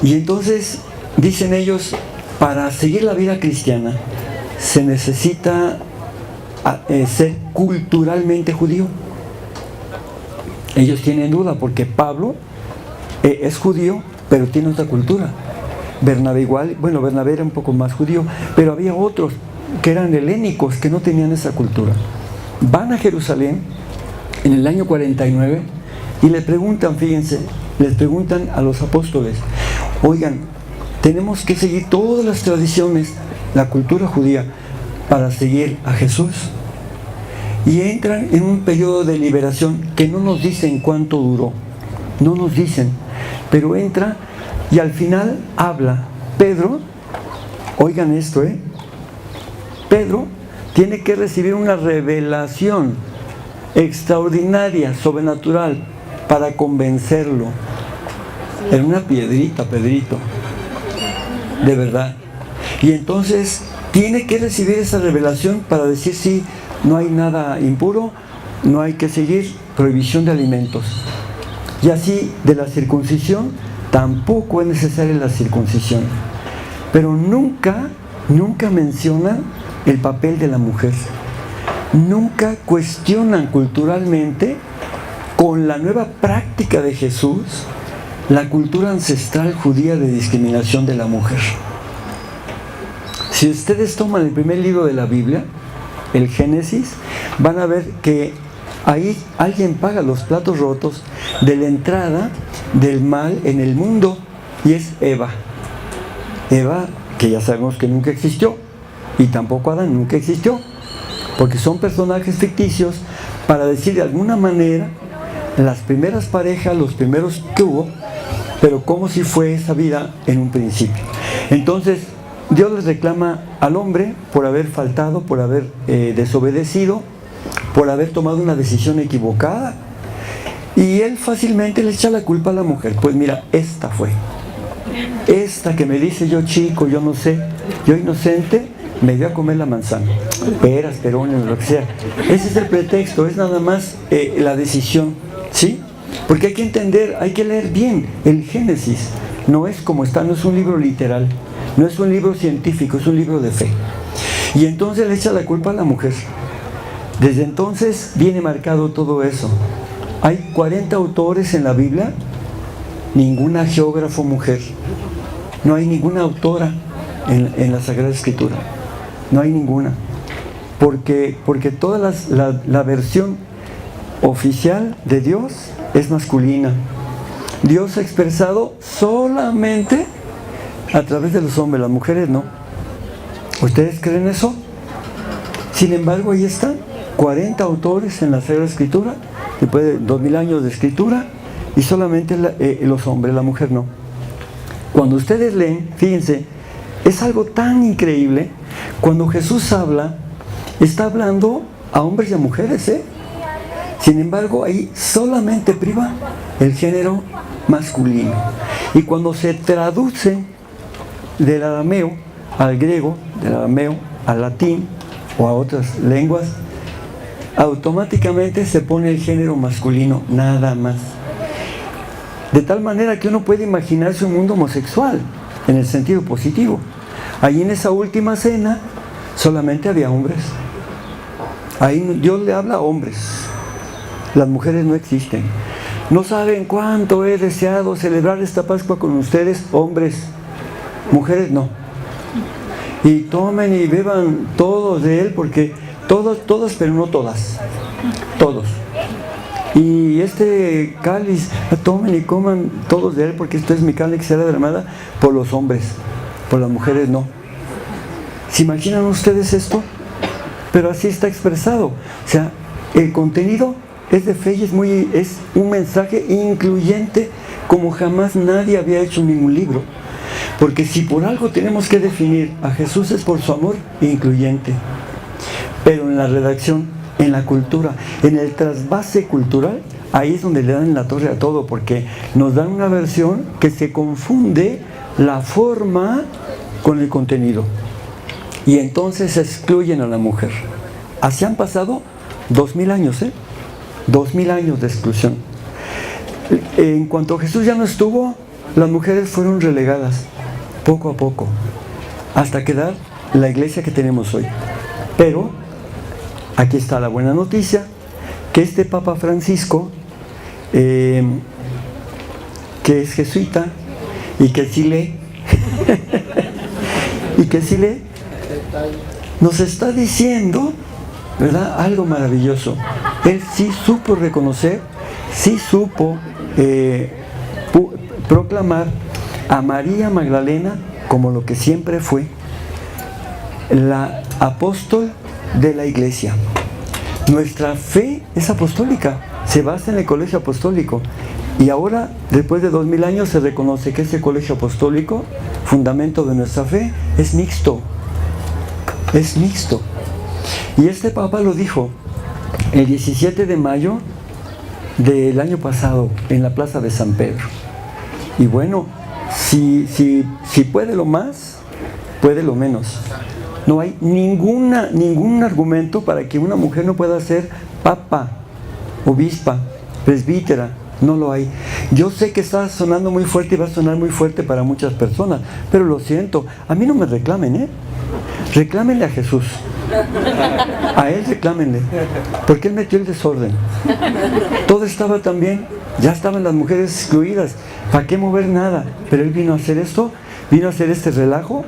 Y entonces dicen ellos, para seguir la vida cristiana se necesita ser culturalmente judío. Ellos tienen duda porque Pablo es judío, pero tiene otra cultura. Bernabé igual, bueno, Bernabé era un poco más judío, pero había otros que eran helénicos, que no tenían esa cultura. Van a Jerusalén en el año 49 y le preguntan, fíjense, les preguntan a los apóstoles, oigan, tenemos que seguir todas las tradiciones, la cultura judía, para seguir a Jesús. Y entran en un periodo de liberación que no nos dicen cuánto duró, no nos dicen, pero entra y al final habla Pedro. Oigan esto, Pedro tiene que recibir una revelación extraordinaria, sobrenatural, para convencerlo. Era una piedrita, Pedrito, de verdad. Y entonces tiene que recibir esa revelación para decir sí, no hay nada impuro, no hay que seguir prohibición de alimentos. Y así de la circuncisión, tampoco es necesaria la circuncisión. Pero nunca mencionan el papel de la mujer. Nunca cuestionan culturalmente, con la nueva práctica de Jesús, la cultura ancestral judía de discriminación de la mujer. Si ustedes toman el primer libro de la Biblia, el Génesis, van a ver que ahí alguien paga los platos rotos de la entrada del mal en el mundo, y es Eva. Eva, que ya sabemos que nunca existió, y tampoco Adán nunca existió, porque son personajes ficticios para decir de alguna manera las primeras parejas, los primeros que hubo, pero como si fue esa vida en un principio. Entonces, Dios les reclama al hombre por haber faltado, por haber desobedecido, por haber tomado una decisión equivocada, y él fácilmente le echa la culpa a la mujer. Pues mira, esta fue, esta que me dice yo chico, yo no sé, yo inocente, me dio a comer la manzana, peras, perones, lo que sea. Ese es el pretexto, es nada más la decisión, ¿sí? Porque hay que entender, hay que leer bien el Génesis. No es como está, no es un libro literal, no es un libro científico, es un libro de fe. Y entonces le echa la culpa a la mujer. Desde entonces viene marcado todo eso. Hay 40 autores en la Biblia, ninguna geógrafo mujer. No hay ninguna autora en la Sagrada Escritura. No hay ninguna. Porque toda la versión oficial de Dios es masculina. Dios ha expresado solamente a través de los hombres, las mujeres no. ¿Ustedes creen eso? Sin embargo, ahí están 40 autores en la Sagrada Escritura, después de 2000 años de escritura, y solamente los hombres, la mujer no. Cuando ustedes leen, fíjense, es algo tan increíble. Cuando Jesús habla, está hablando a hombres y a mujeres, ¿eh? Sin embargo, ahí solamente priva el género masculino. Y cuando se traduce del arameo al griego, del arameo al latín o a otras lenguas, automáticamente se pone el género masculino, nada más. De tal manera que uno puede imaginarse un mundo homosexual, en el sentido positivo. Allí en esa última cena solamente había hombres. Ahí Dios le habla a hombres. Las mujeres no existen. No saben cuánto he deseado celebrar esta Pascua con ustedes, hombres. Mujeres no. Y tomen y beban todos de él, porque todos, pero no todas. Todos. Y este cáliz, tomen y coman todos de él, porque esto es mi carne que será derramada por los hombres, por las mujeres no. ¿Se imaginan ustedes esto? Pero así está expresado. O sea, el contenido es de fe y es un mensaje incluyente como jamás nadie había hecho ningún libro. Porque si por algo tenemos que definir a Jesús es por su amor incluyente. Pero en la redacción, en la cultura, en el trasvase cultural, ahí es donde le dan la torre a todo, porque nos dan una versión que se confunde la forma con el contenido. Y entonces excluyen a la mujer. Así han pasado 2000 años, 2000 años de exclusión. En cuanto Jesús ya no estuvo, las mujeres fueron relegadas, poco a poco, hasta quedar la iglesia que tenemos hoy. Pero aquí está la buena noticia, que este Papa Francisco, que es jesuita y que sí lee, nos está diciendo, ¿verdad?, algo maravilloso. Él sí supo reconocer, sí supo proclamar a María Magdalena como lo que siempre fue, la apóstol de la iglesia. Nuestra fe es apostólica, se basa en el colegio apostólico, y ahora, después de 2000 años, se reconoce que ese colegio apostólico, fundamento de nuestra fe, es mixto. Es mixto. Y este Papa lo dijo el 17 de mayo del año pasado en la Plaza de San Pedro. Y bueno, si puede lo más, puede lo menos. No hay ningún argumento para que una mujer no pueda ser papa, obispa, presbítera. No lo hay. Yo sé que está sonando muy fuerte y va a sonar muy fuerte para muchas personas, pero lo siento, a mí no me reclamen, reclámenle a Jesús. A él reclámenle, porque él metió el desorden. Todo estaba tan bien, ya estaban las mujeres excluidas, ¿para qué mover nada? Pero él vino a hacer esto, vino a hacer este relajo,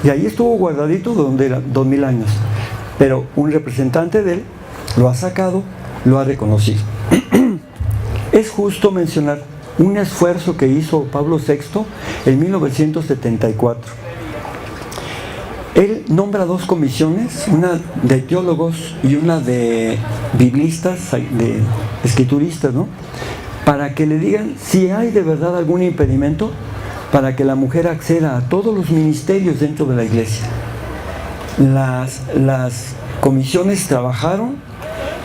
y ahí estuvo guardadito 2000 años. Pero un representante de él lo ha sacado, lo ha reconocido. Es justo mencionar un esfuerzo que hizo Pablo VI en 1974. Él nombra 2 comisiones, una de teólogos y una de biblistas, de escrituristas, ¿no? Para que le digan si hay de verdad algún impedimento para que la mujer acceda a todos los ministerios dentro de la iglesia. Las comisiones trabajaron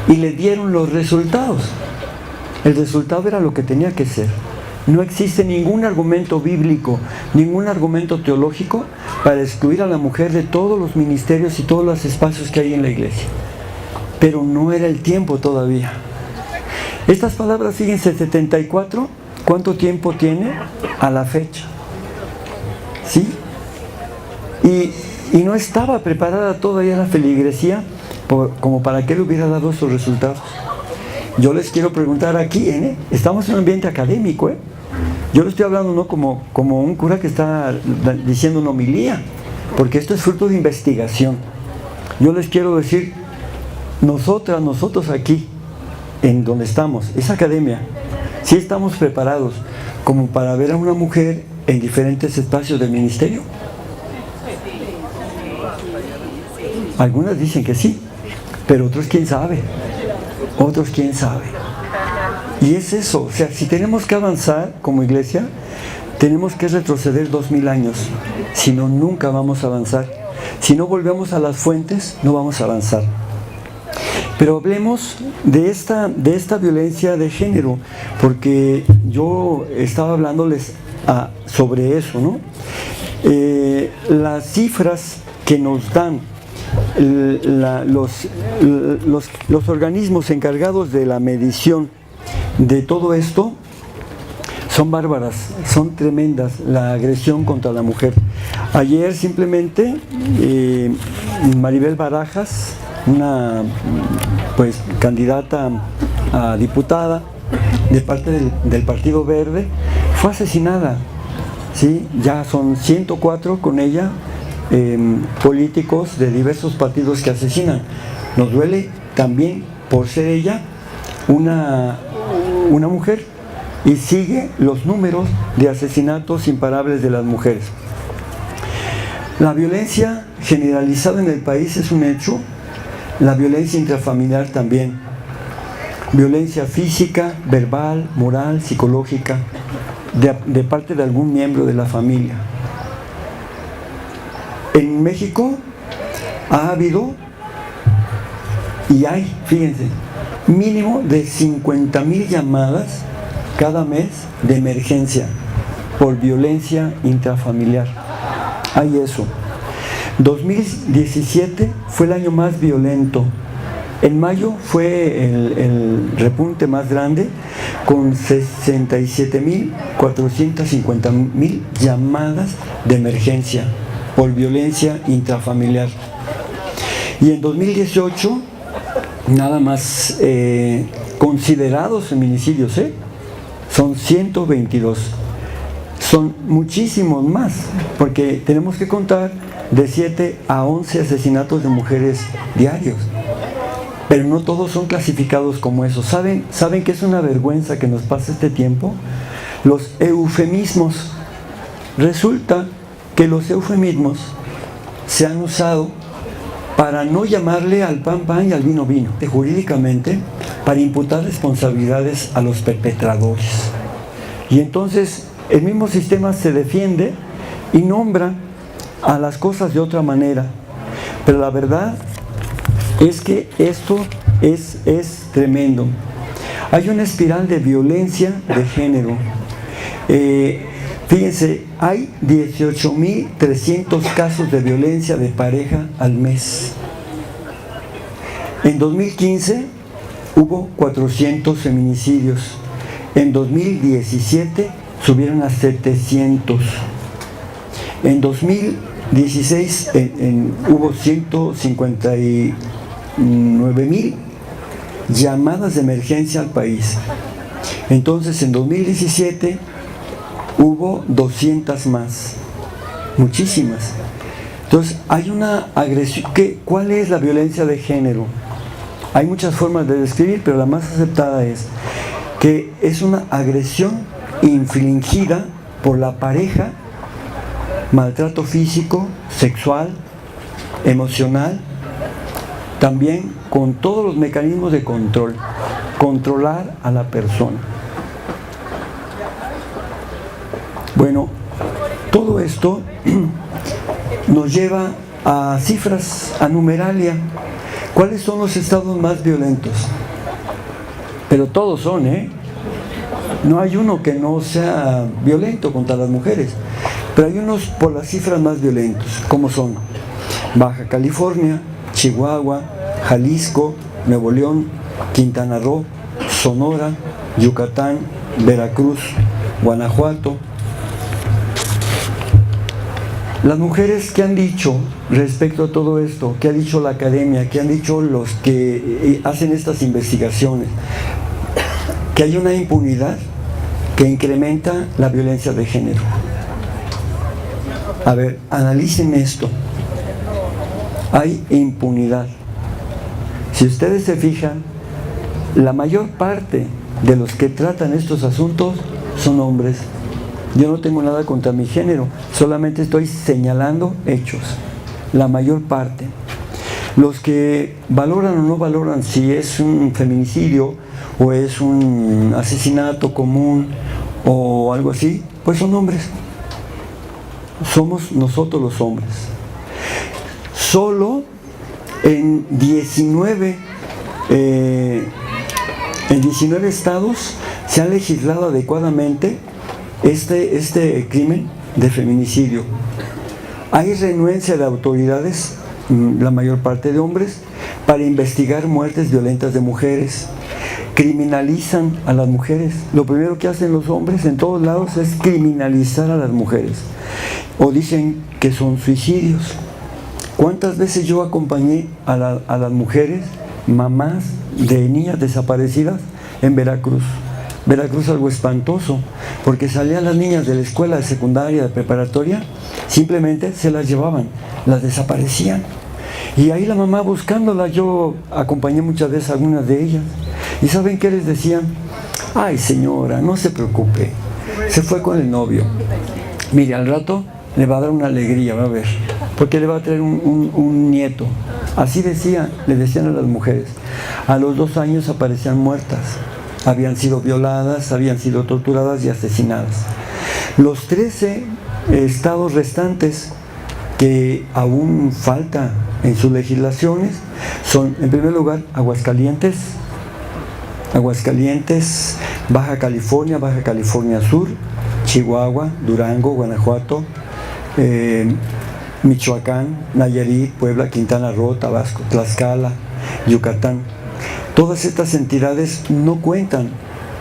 y le dieron los resultados. El resultado era lo que tenía que ser. No existe ningún argumento bíblico, ningún argumento teológico para excluir a la mujer de todos los ministerios y todos los espacios que hay en la iglesia. Pero no era el tiempo todavía. Estas palabras, fíjense, 74, ¿cuánto tiempo tiene a la fecha? ¿Sí? Y no estaba preparada todavía la feligresía como para que él hubiera dado esos resultados. Yo les quiero preguntar aquí, estamos en un ambiente académico, Yo le estoy hablando no como un cura que está diciendo una homilía, porque esto es fruto de investigación. Yo les quiero decir, nosotros aquí, en donde estamos, esa academia, sí estamos preparados como para ver a una mujer en diferentes espacios del ministerio. Algunas dicen que sí, pero otros quién sabe. Y es eso, o sea, si tenemos que avanzar como iglesia, tenemos que retroceder 2000 años, si no, nunca vamos a avanzar. Si no volvemos a las fuentes, no vamos a avanzar. Pero hablemos de esta violencia de género, porque yo estaba hablándoles sobre eso, ¿no? Las cifras que nos dan los organismos encargados de la medición de todo esto son bárbaras, son tremendas, la agresión contra la mujer. Ayer simplemente Maribel Barajas, una candidata a diputada de parte del Partido Verde, fue asesinada, ¿sí? Ya son 104 con ella, políticos de diversos partidos que asesinan. Nos duele también por ser ella una mujer, y sigue los números de asesinatos imparables de las mujeres. La violencia generalizada en el país es un hecho, la violencia intrafamiliar también, violencia física, verbal, moral, psicológica, de parte de algún miembro de la familia. En México ha habido y hay, fíjense, mínimo de 50,000 llamadas cada mes de emergencia por violencia intrafamiliar. Hay eso. 2017 fue el año más violento. En mayo fue el repunte más grande, con 67,450,000 llamadas de emergencia por violencia intrafamiliar. Y en 2018, nada más considerados feminicidios, son 122. Son muchísimos más, porque tenemos que contar de 7 a 11 asesinatos de mujeres diarios. Pero no todos son clasificados como eso. ¿Saben que es una vergüenza que nos pase este tiempo? Los eufemismos. Resulta que los eufemismos se han usado para no llamarle al pan pan y al vino vino, jurídicamente, para imputar responsabilidades a los perpetradores. Y entonces el mismo sistema se defiende y nombra a las cosas de otra manera. Pero la verdad es que esto es tremendo. Hay una espiral de violencia de género. Fíjense, hay 18,300 casos de violencia de pareja al mes. En 2015 hubo 400 feminicidios. En 2017 subieron a 700. En 2016 hubo 159,000 llamadas de emergencia al país. Entonces en 2017 hubo 200 más, muchísimas. Entonces hay una agresión. ¿Cuál es la violencia de género? Hay muchas formas de describir, pero la más aceptada es que es una agresión infligida por la pareja, maltrato físico, sexual, emocional, también con todos los mecanismos de control, controlar a la persona. Bueno, todo esto nos lleva a cifras, a numeralia. ¿Cuáles son los estados más violentos? Pero todos son, no hay uno que no sea violento contra las mujeres, pero hay unos por las cifras más violentos, como son Baja California, Chihuahua, Jalisco, Nuevo León, Quintana Roo, Sonora, Yucatán, Veracruz, Guanajuato. Las mujeres, ¿qué han dicho respecto a todo esto? ¿Qué ha dicho la academia? ¿Qué han dicho los que hacen estas investigaciones? Que hay una impunidad que incrementa la violencia de género. A ver, analicen esto. Hay impunidad. Si ustedes se fijan, la mayor parte de los que tratan estos asuntos son hombres. Yo no tengo nada contra mi género, solamente estoy señalando hechos. La mayor parte. Los que valoran o no valoran si es un feminicidio o es un asesinato común o algo así, pues son hombres. Somos nosotros los hombres. Solo en 19 estados se ha legislado adecuadamente este crimen de feminicidio. Hay renuencia de autoridades, la mayor parte de hombres, para investigar muertes violentas de mujeres. Criminalizan a las mujeres. Lo primero que hacen los hombres en todos lados es criminalizar a las mujeres. O dicen que son suicidios. ¿Cuántas veces yo acompañé a las mujeres, mamás de niñas desaparecidas en Veracruz? Veracruz, algo espantoso, porque salían las niñas de la escuela de secundaria, de preparatoria, simplemente se las llevaban, las desaparecían. Y ahí la mamá buscándolas, yo acompañé muchas veces a algunas de ellas. ¿Y saben qué les decían? Ay, señora, no se preocupe, se fue con el novio. Mire, al rato le va a dar una alegría, va a ver, porque le va a traer un nieto. Así le decían a las mujeres. A los 2 años aparecían muertas. Habían sido violadas, habían sido torturadas y asesinadas. Los 13 estados restantes que aún falta en sus legislaciones son, en primer lugar, Aguascalientes, Baja California Sur, Chihuahua, Durango, Guanajuato, Michoacán, Nayarit, Puebla, Quintana Roo, Tabasco, Tlaxcala, Yucatán. Todas estas entidades no cuentan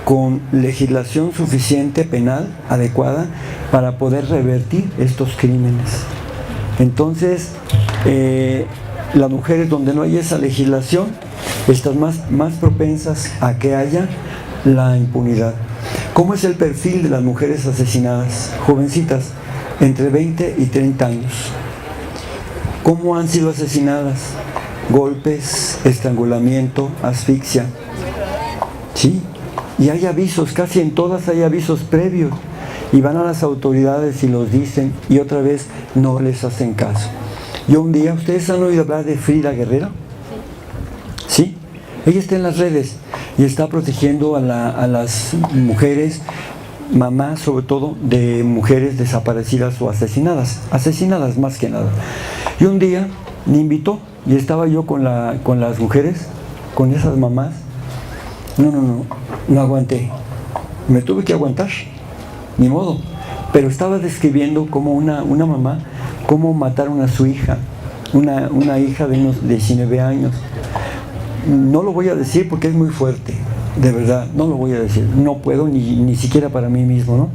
con legislación suficiente penal adecuada para poder revertir estos crímenes. Entonces, las mujeres donde no hay esa legislación están más propensas a que haya la impunidad. ¿Cómo es el perfil de las mujeres asesinadas? Jovencitas, entre 20 y 30 años. ¿Cómo han sido asesinadas? Golpes, estrangulamiento, asfixia. ¿Sí? Y hay avisos, casi en todas hay avisos previos. Y van a las autoridades y los dicen y otra vez no les hacen caso. Yo un día, ¿ustedes han oído hablar de Frida Guerrero? ¿Sí? Ella está en las redes y está protegiendo a las mujeres, mamás sobre todo, de mujeres desaparecidas o asesinadas más que nada. Y un día me invitó y estaba yo con las mujeres, con esas mamás. No aguanté, me tuve que aguantar, ni modo, pero estaba describiendo como una mamá, cómo mataron a su hija, una hija de unos 19 años. No lo voy a decir porque es muy fuerte, de verdad, no lo voy a decir, no puedo ni siquiera para mí mismo, ¿no?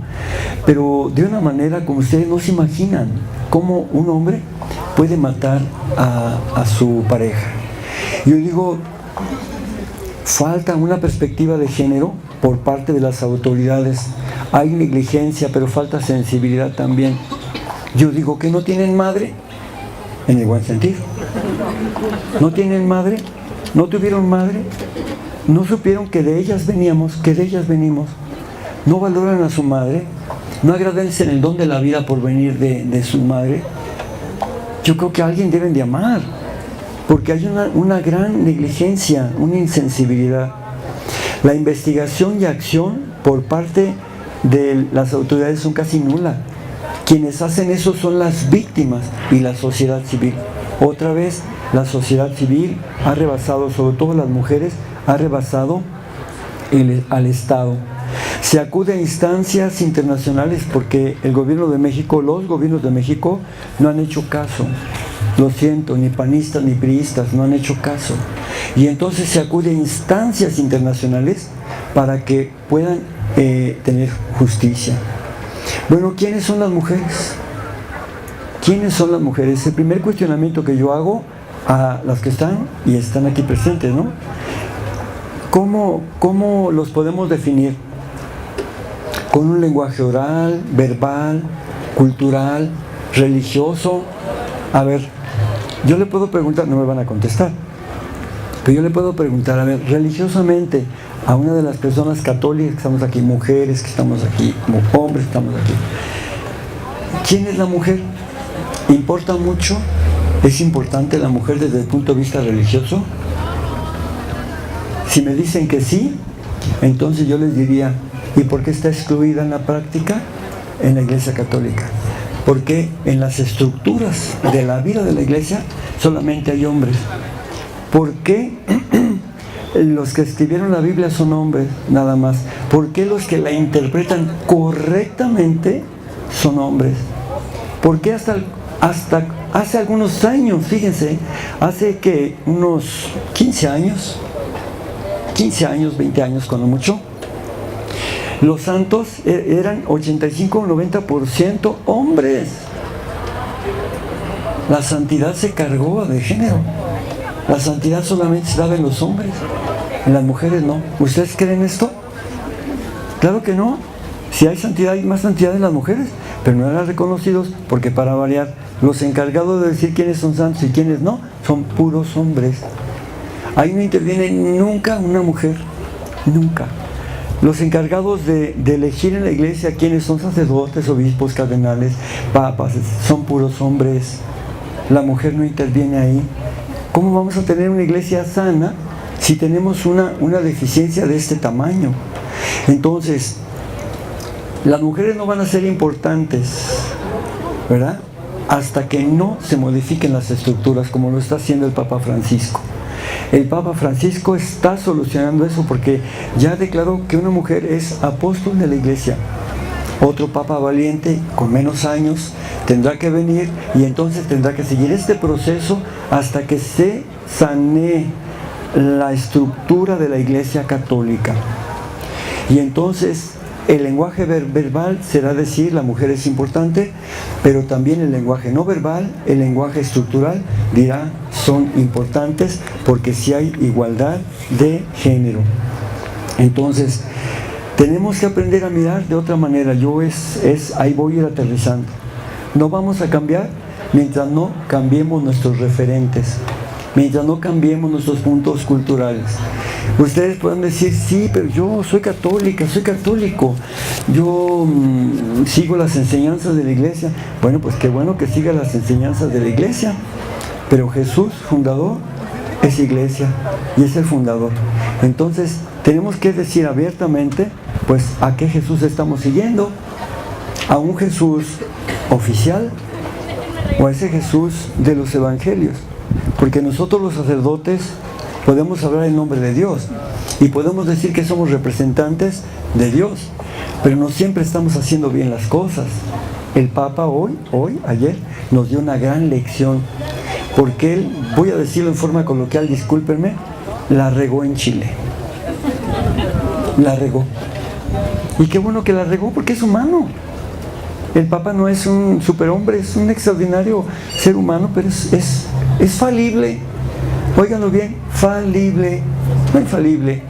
Pero de una manera como ustedes no se imaginan, cómo un hombre puede matar a su pareja. Yo digo, falta una perspectiva de género por parte de las autoridades. Hay negligencia, pero falta sensibilidad también. Yo digo que no tienen madre, en el buen sentido. No tienen madre, no tuvieron madre, no supieron que de ellas veníamos, que de ellas venimos. No valoran a su madre, no agradecen el don de la vida por venir de su madre. yo creo que a alguien deben de amar, porque hay una gran negligencia, una insensibilidad. La investigación y acción por parte de las autoridades son casi nulas. Quienes hacen eso son las víctimas y la sociedad civil. Otra vez, la sociedad civil ha rebasado, sobre todo las mujeres, ha rebasado al Estado. Se acude a instancias internacionales porque el gobierno de México, los gobiernos de México no han hecho caso. Lo siento, ni panistas ni priistas no han hecho caso. Y entonces se acude a instancias internacionales para que puedan tener justicia. Bueno, ¿quiénes son las mujeres? ¿Quiénes son las mujeres? El primer cuestionamiento que yo hago a las que están y están aquí presentes, ¿no? ¿Cómo los podemos definir? Con un lenguaje oral, verbal, cultural, religioso. A ver, yo le puedo preguntar, no me van a contestar, pero yo le puedo preguntar, a ver, religiosamente, a una de las personas católicas que estamos aquí, mujeres que estamos aquí, hombres que estamos aquí, ¿quién es la mujer? ¿Importa mucho? ¿Es importante la mujer desde el punto de vista religioso? Si me dicen que sí, entonces yo les diría, ¿y por qué está excluida en la práctica? En la Iglesia Católica. Porque en las estructuras de la vida de la Iglesia solamente hay hombres. ¿Por qué los que escribieron la Biblia son hombres nada más? ¿Por qué los que la interpretan correctamente son hombres? ¿Por qué hasta hace algunos años, fíjense, hace que unos 15 años, 20 años cuando mucho, los santos eran 85 o 90% hombres? La santidad se cargó de género. La santidad solamente se daba en los hombres, en las mujeres no. ¿Ustedes creen esto? Claro que no. Si hay santidad, hay más santidad en las mujeres, pero no eran reconocidos porque, para variar, los encargados de decir quiénes son santos y quiénes no son puros hombres. Ahí no interviene nunca una mujer, nunca. Los encargados de elegir en la iglesia quiénes son sacerdotes, obispos, cardenales, papas, son puros hombres. La mujer no interviene ahí. ¿Cómo vamos a tener una iglesia sana si tenemos una deficiencia de este tamaño? Entonces, las mujeres no van a ser importantes, ¿verdad?, hasta que no se modifiquen las estructuras, como lo está haciendo el Papa Francisco. El Papa Francisco está solucionando eso porque ya declaró que una mujer es apóstol de la iglesia. Otro Papa valiente, con menos años, tendrá que venir y entonces tendrá que seguir este proceso hasta que se sanee la estructura de la Iglesia Católica. Y entonces el lenguaje verbal será decir la mujer es importante, pero también el lenguaje no verbal, el lenguaje estructural dirá son importantes porque sí hay igualdad de género. Entonces tenemos que aprender a mirar de otra manera. Ahí voy a ir aterrizando. No vamos a cambiar mientras no cambiemos nuestros referentes, mientras no cambiemos nuestros puntos culturales. Ustedes pueden decir, sí, pero yo soy católica, soy católico, yo sigo las enseñanzas de la iglesia. Bueno, pues qué bueno que siga las enseñanzas de la iglesia, pero Jesús, fundador, es iglesia y es el fundador. Entonces tenemos que decir abiertamente, pues, ¿a qué Jesús estamos siguiendo? ¿A un Jesús oficial o a ese Jesús de los evangelios? Porque nosotros los sacerdotes podemos hablar en nombre de Dios y podemos decir que somos representantes de Dios, pero no siempre estamos haciendo bien las cosas. El Papa ayer nos dio una gran lección, porque él, voy a decirlo en forma coloquial, discúlpenme, la regó en Chile. La regó. Y qué bueno que la regó porque es humano. El Papa no es un superhombre, es un extraordinario ser humano, pero es falible. Óiganlo bien, falible, no infalible.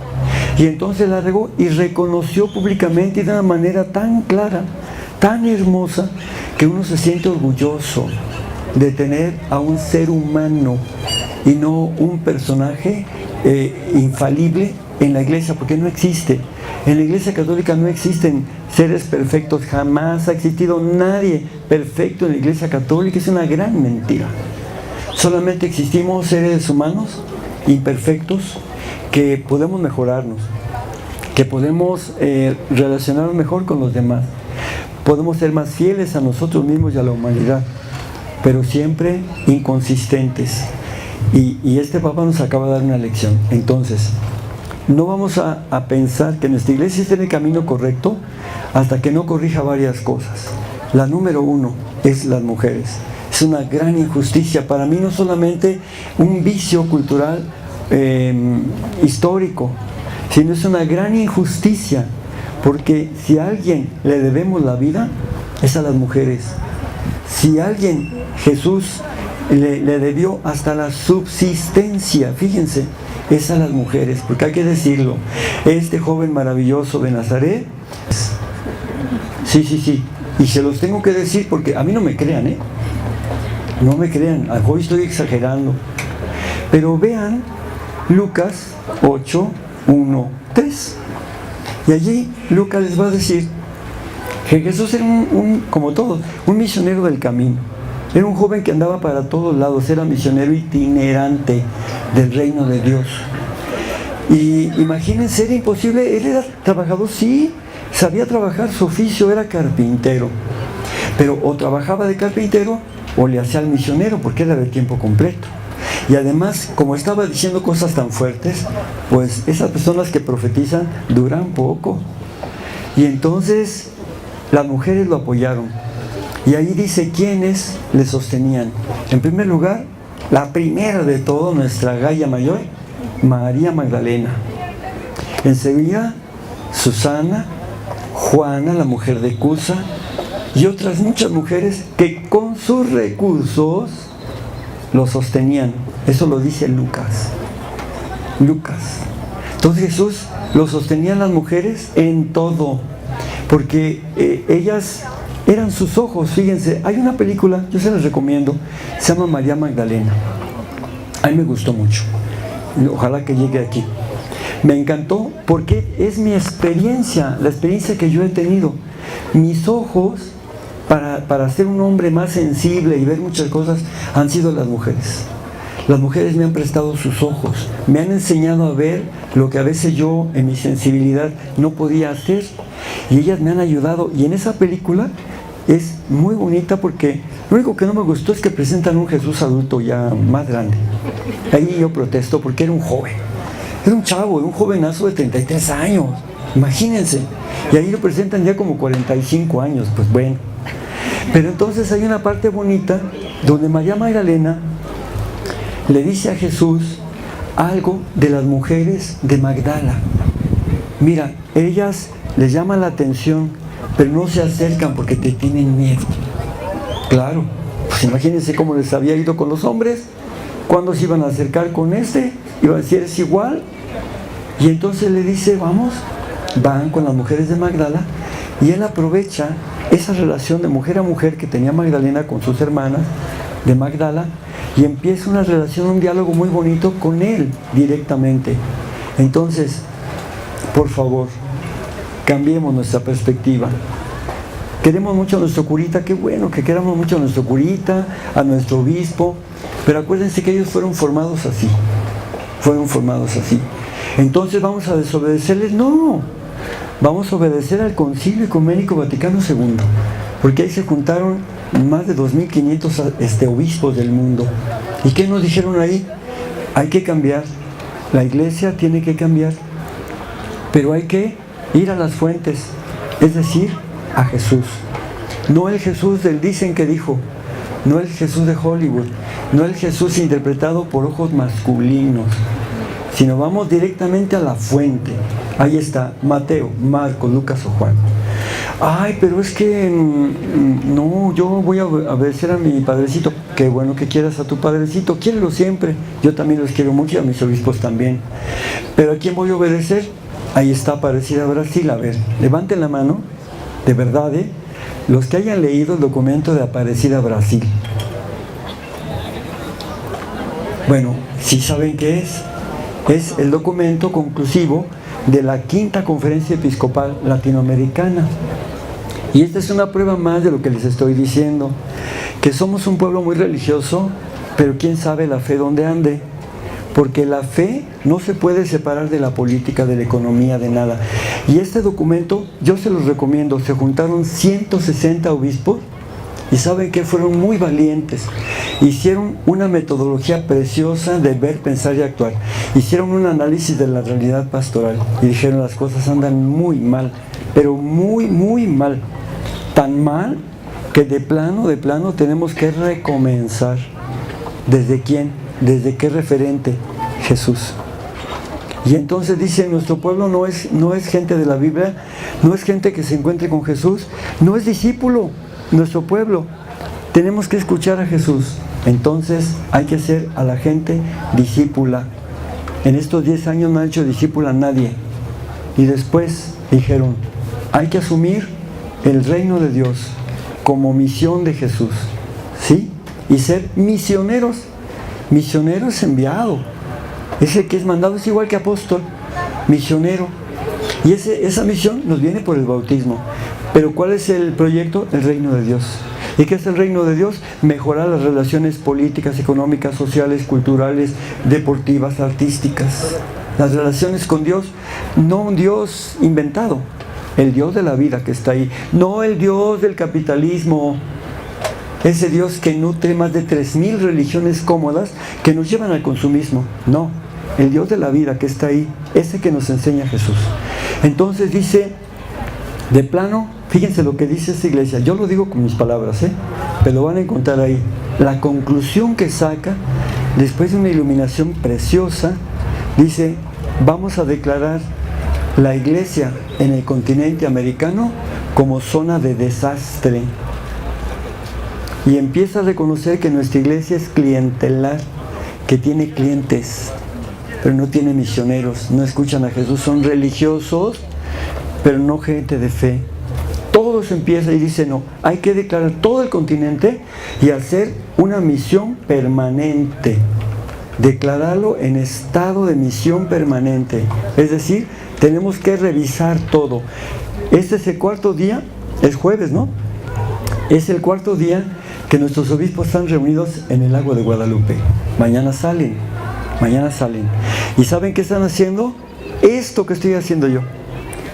Y entonces la regó y reconoció públicamente de una manera tan clara, tan hermosa, que uno se siente orgulloso de tener a un ser humano y no un personaje infalible en la iglesia, porque no existe. En la iglesia católica no existen seres perfectos, jamás ha existido nadie perfecto en la iglesia católica, es una gran mentira. Solamente existimos seres humanos imperfectos que podemos mejorarnos, que podemos relacionarnos mejor con los demás, podemos ser más fieles a nosotros mismos y a la humanidad, pero siempre inconsistentes. Y este Papa nos acaba de dar una lección. Entonces, no vamos a pensar que nuestra iglesia esté en el camino correcto hasta que no corrija varias cosas. La número 1 es las mujeres. Es una gran injusticia. Para mí no solamente un vicio cultural histórico, sino es una gran injusticia, porque si a alguien le debemos la vida, es a las mujeres. Si a alguien Jesús le debió hasta la subsistencia, fíjense, es a las mujeres, porque hay que decirlo, este joven maravilloso de Nazaret, sí, y se los tengo que decir porque a mí no me crean, no me crean, hoy estoy exagerando, pero vean Lucas 8, 1, 3, y allí Lucas les va a decir que Jesús era como todos, un misionero del camino. Era un joven que andaba para todos lados, era misionero itinerante del reino de Dios. Y imagínense, era imposible, él era trabajador, sí, sabía trabajar, su oficio era carpintero, pero o trabajaba de carpintero o le hacía al misionero, porque era de tiempo completo. Y además, como estaba diciendo cosas tan fuertes, pues esas personas que profetizan duran poco. Y entonces las mujeres lo apoyaron. Y ahí dice quiénes le sostenían. En primer lugar, la primera de todo, nuestra Galla Mayor, María Magdalena. Enseguida, Susana, Juana, la mujer de Cusa, y otras muchas mujeres que con sus recursos lo sostenían. Eso lo dice Lucas. Entonces Jesús lo sostenían las mujeres en todo, porque ellas eran sus ojos. Fíjense, hay una película, yo se las recomiendo, se llama María Magdalena. A mí me gustó mucho, ojalá que llegue aquí. Me encantó porque es mi experiencia, la experiencia que yo he tenido. Mis ojos para ser un hombre más sensible y ver muchas cosas han sido las mujeres. Las mujeres me han prestado sus ojos, me han enseñado a ver lo que a veces yo en mi sensibilidad no podía hacer, y ellas me han ayudado. Y en esa película es muy bonita porque lo único que no me gustó es que presentan un Jesús adulto ya más grande. Ahí yo protesto porque era un joven, era un chavo, un jovenazo de 33 años, imagínense, y ahí lo presentan ya como 45 años, pues bueno. Pero entonces hay una parte bonita donde María Magdalena le dice a Jesús algo de las mujeres de Magdala. Mira, ellas les llaman la atención, pero no se acercan porque te tienen miedo. Claro, pues imagínense cómo les había ido con los hombres. Cuando se iban a acercar con este, iban a decir, es igual. Y entonces le dice, vamos, van con las mujeres de Magdala, y él aprovecha esa relación de mujer a mujer que tenía Magdalena con sus hermanas de Magdala, y empieza una relación, un diálogo muy bonito con él directamente. Entonces, por favor, cambiemos nuestra perspectiva. Queremos mucho a nuestro curita, qué bueno que queramos mucho a nuestro curita, a nuestro obispo, pero acuérdense que ellos fueron formados así. Entonces, ¿vamos a desobedecerles? No, vamos a obedecer al Concilio Ecuménico Vaticano II, porque ahí se juntaron más de 2.500 obispos del mundo. ¿Y qué nos dijeron ahí? Hay que cambiar, la iglesia tiene que cambiar, pero hay que ir a las fuentes, es decir, a Jesús. No el Jesús del dicen que dijo, no el Jesús de Hollywood, no el Jesús interpretado por ojos masculinos, sino vamos directamente a la fuente. Ahí está, Mateo, Marcos, Lucas o Juan. Ay, pero es que no, yo voy a obedecer a mi padrecito. Qué bueno que quieras a tu padrecito, quiérelo siempre. Yo también los quiero mucho y a mis obispos también. Pero ¿a quién voy a obedecer? Ahí está Aparecida Brasil. A ver, levanten la mano, de verdad, los que hayan leído el documento de Aparecida Brasil. Bueno, ¿sí saben qué es? Es el documento conclusivo de la Quinta Conferencia Episcopal Latinoamericana. Y esta es una prueba más de lo que les estoy diciendo, que somos un pueblo muy religioso, pero quién sabe la fe dónde ande, porque la fe no se puede separar de la política, de la economía, de nada. Y este documento yo se los recomiendo. Se juntaron 160 obispos y saben que fueron muy valientes. Hicieron una metodología preciosa de ver, pensar y actuar. Hicieron un análisis de la realidad pastoral y dijeron: las cosas andan muy mal, pero muy, muy mal. Tan mal que de plano tenemos que recomenzar. ¿Desde quién? ¿Desde qué referente? Jesús. Y entonces dice: nuestro pueblo no es gente de la Biblia, no es gente que se encuentre con Jesús, no es discípulo. Nuestro pueblo, tenemos que escuchar a Jesús. Entonces hay que hacer a la gente discípula. En estos 10 años no ha hecho discípula a nadie. Y después dijeron: hay que asumir el reino de Dios como misión de Jesús, ¿sí? Y ser misioneros. Misionero es enviado. Ese que es mandado es igual que apóstol, misionero. Y esa misión nos viene por el bautismo. Pero ¿cuál es el proyecto? El reino de Dios. ¿Y qué es el reino de Dios? Mejorar las relaciones políticas, económicas, sociales, culturales, deportivas, artísticas. Las relaciones con Dios, no un Dios inventado, el Dios de la vida que está ahí, no el Dios del capitalismo, ese Dios que nutre más de 3,000 religiones cómodas que nos llevan al consumismo. No, el Dios de la vida que está ahí, ese que nos enseña Jesús. Entonces dice, de plano, fíjense lo que dice esta iglesia. Yo lo digo con mis palabras, pero lo van a encontrar ahí. La conclusión que saca, después de una iluminación preciosa, dice: vamos a declarar la iglesia en el continente americano como zona de desastre. Y empieza a reconocer que nuestra iglesia es clientelar, que tiene clientes, pero no tiene misioneros, no escuchan a Jesús, son religiosos, pero no gente de fe. Todo se empieza y dice: no, hay que declarar todo el continente y hacer una misión permanente. Declararlo en estado de misión permanente. Es decir, tenemos que revisar todo. Este es el cuarto día, es jueves, ¿no? Es el cuarto día que nuestros obispos están reunidos en el lago de Guadalupe. Mañana salen. ¿Y saben qué están haciendo? Esto que estoy haciendo yo.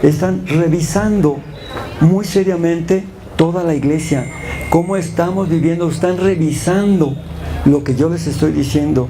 Están revisando muy seriamente toda la iglesia, cómo estamos viviendo. Están revisando lo que yo les estoy diciendo.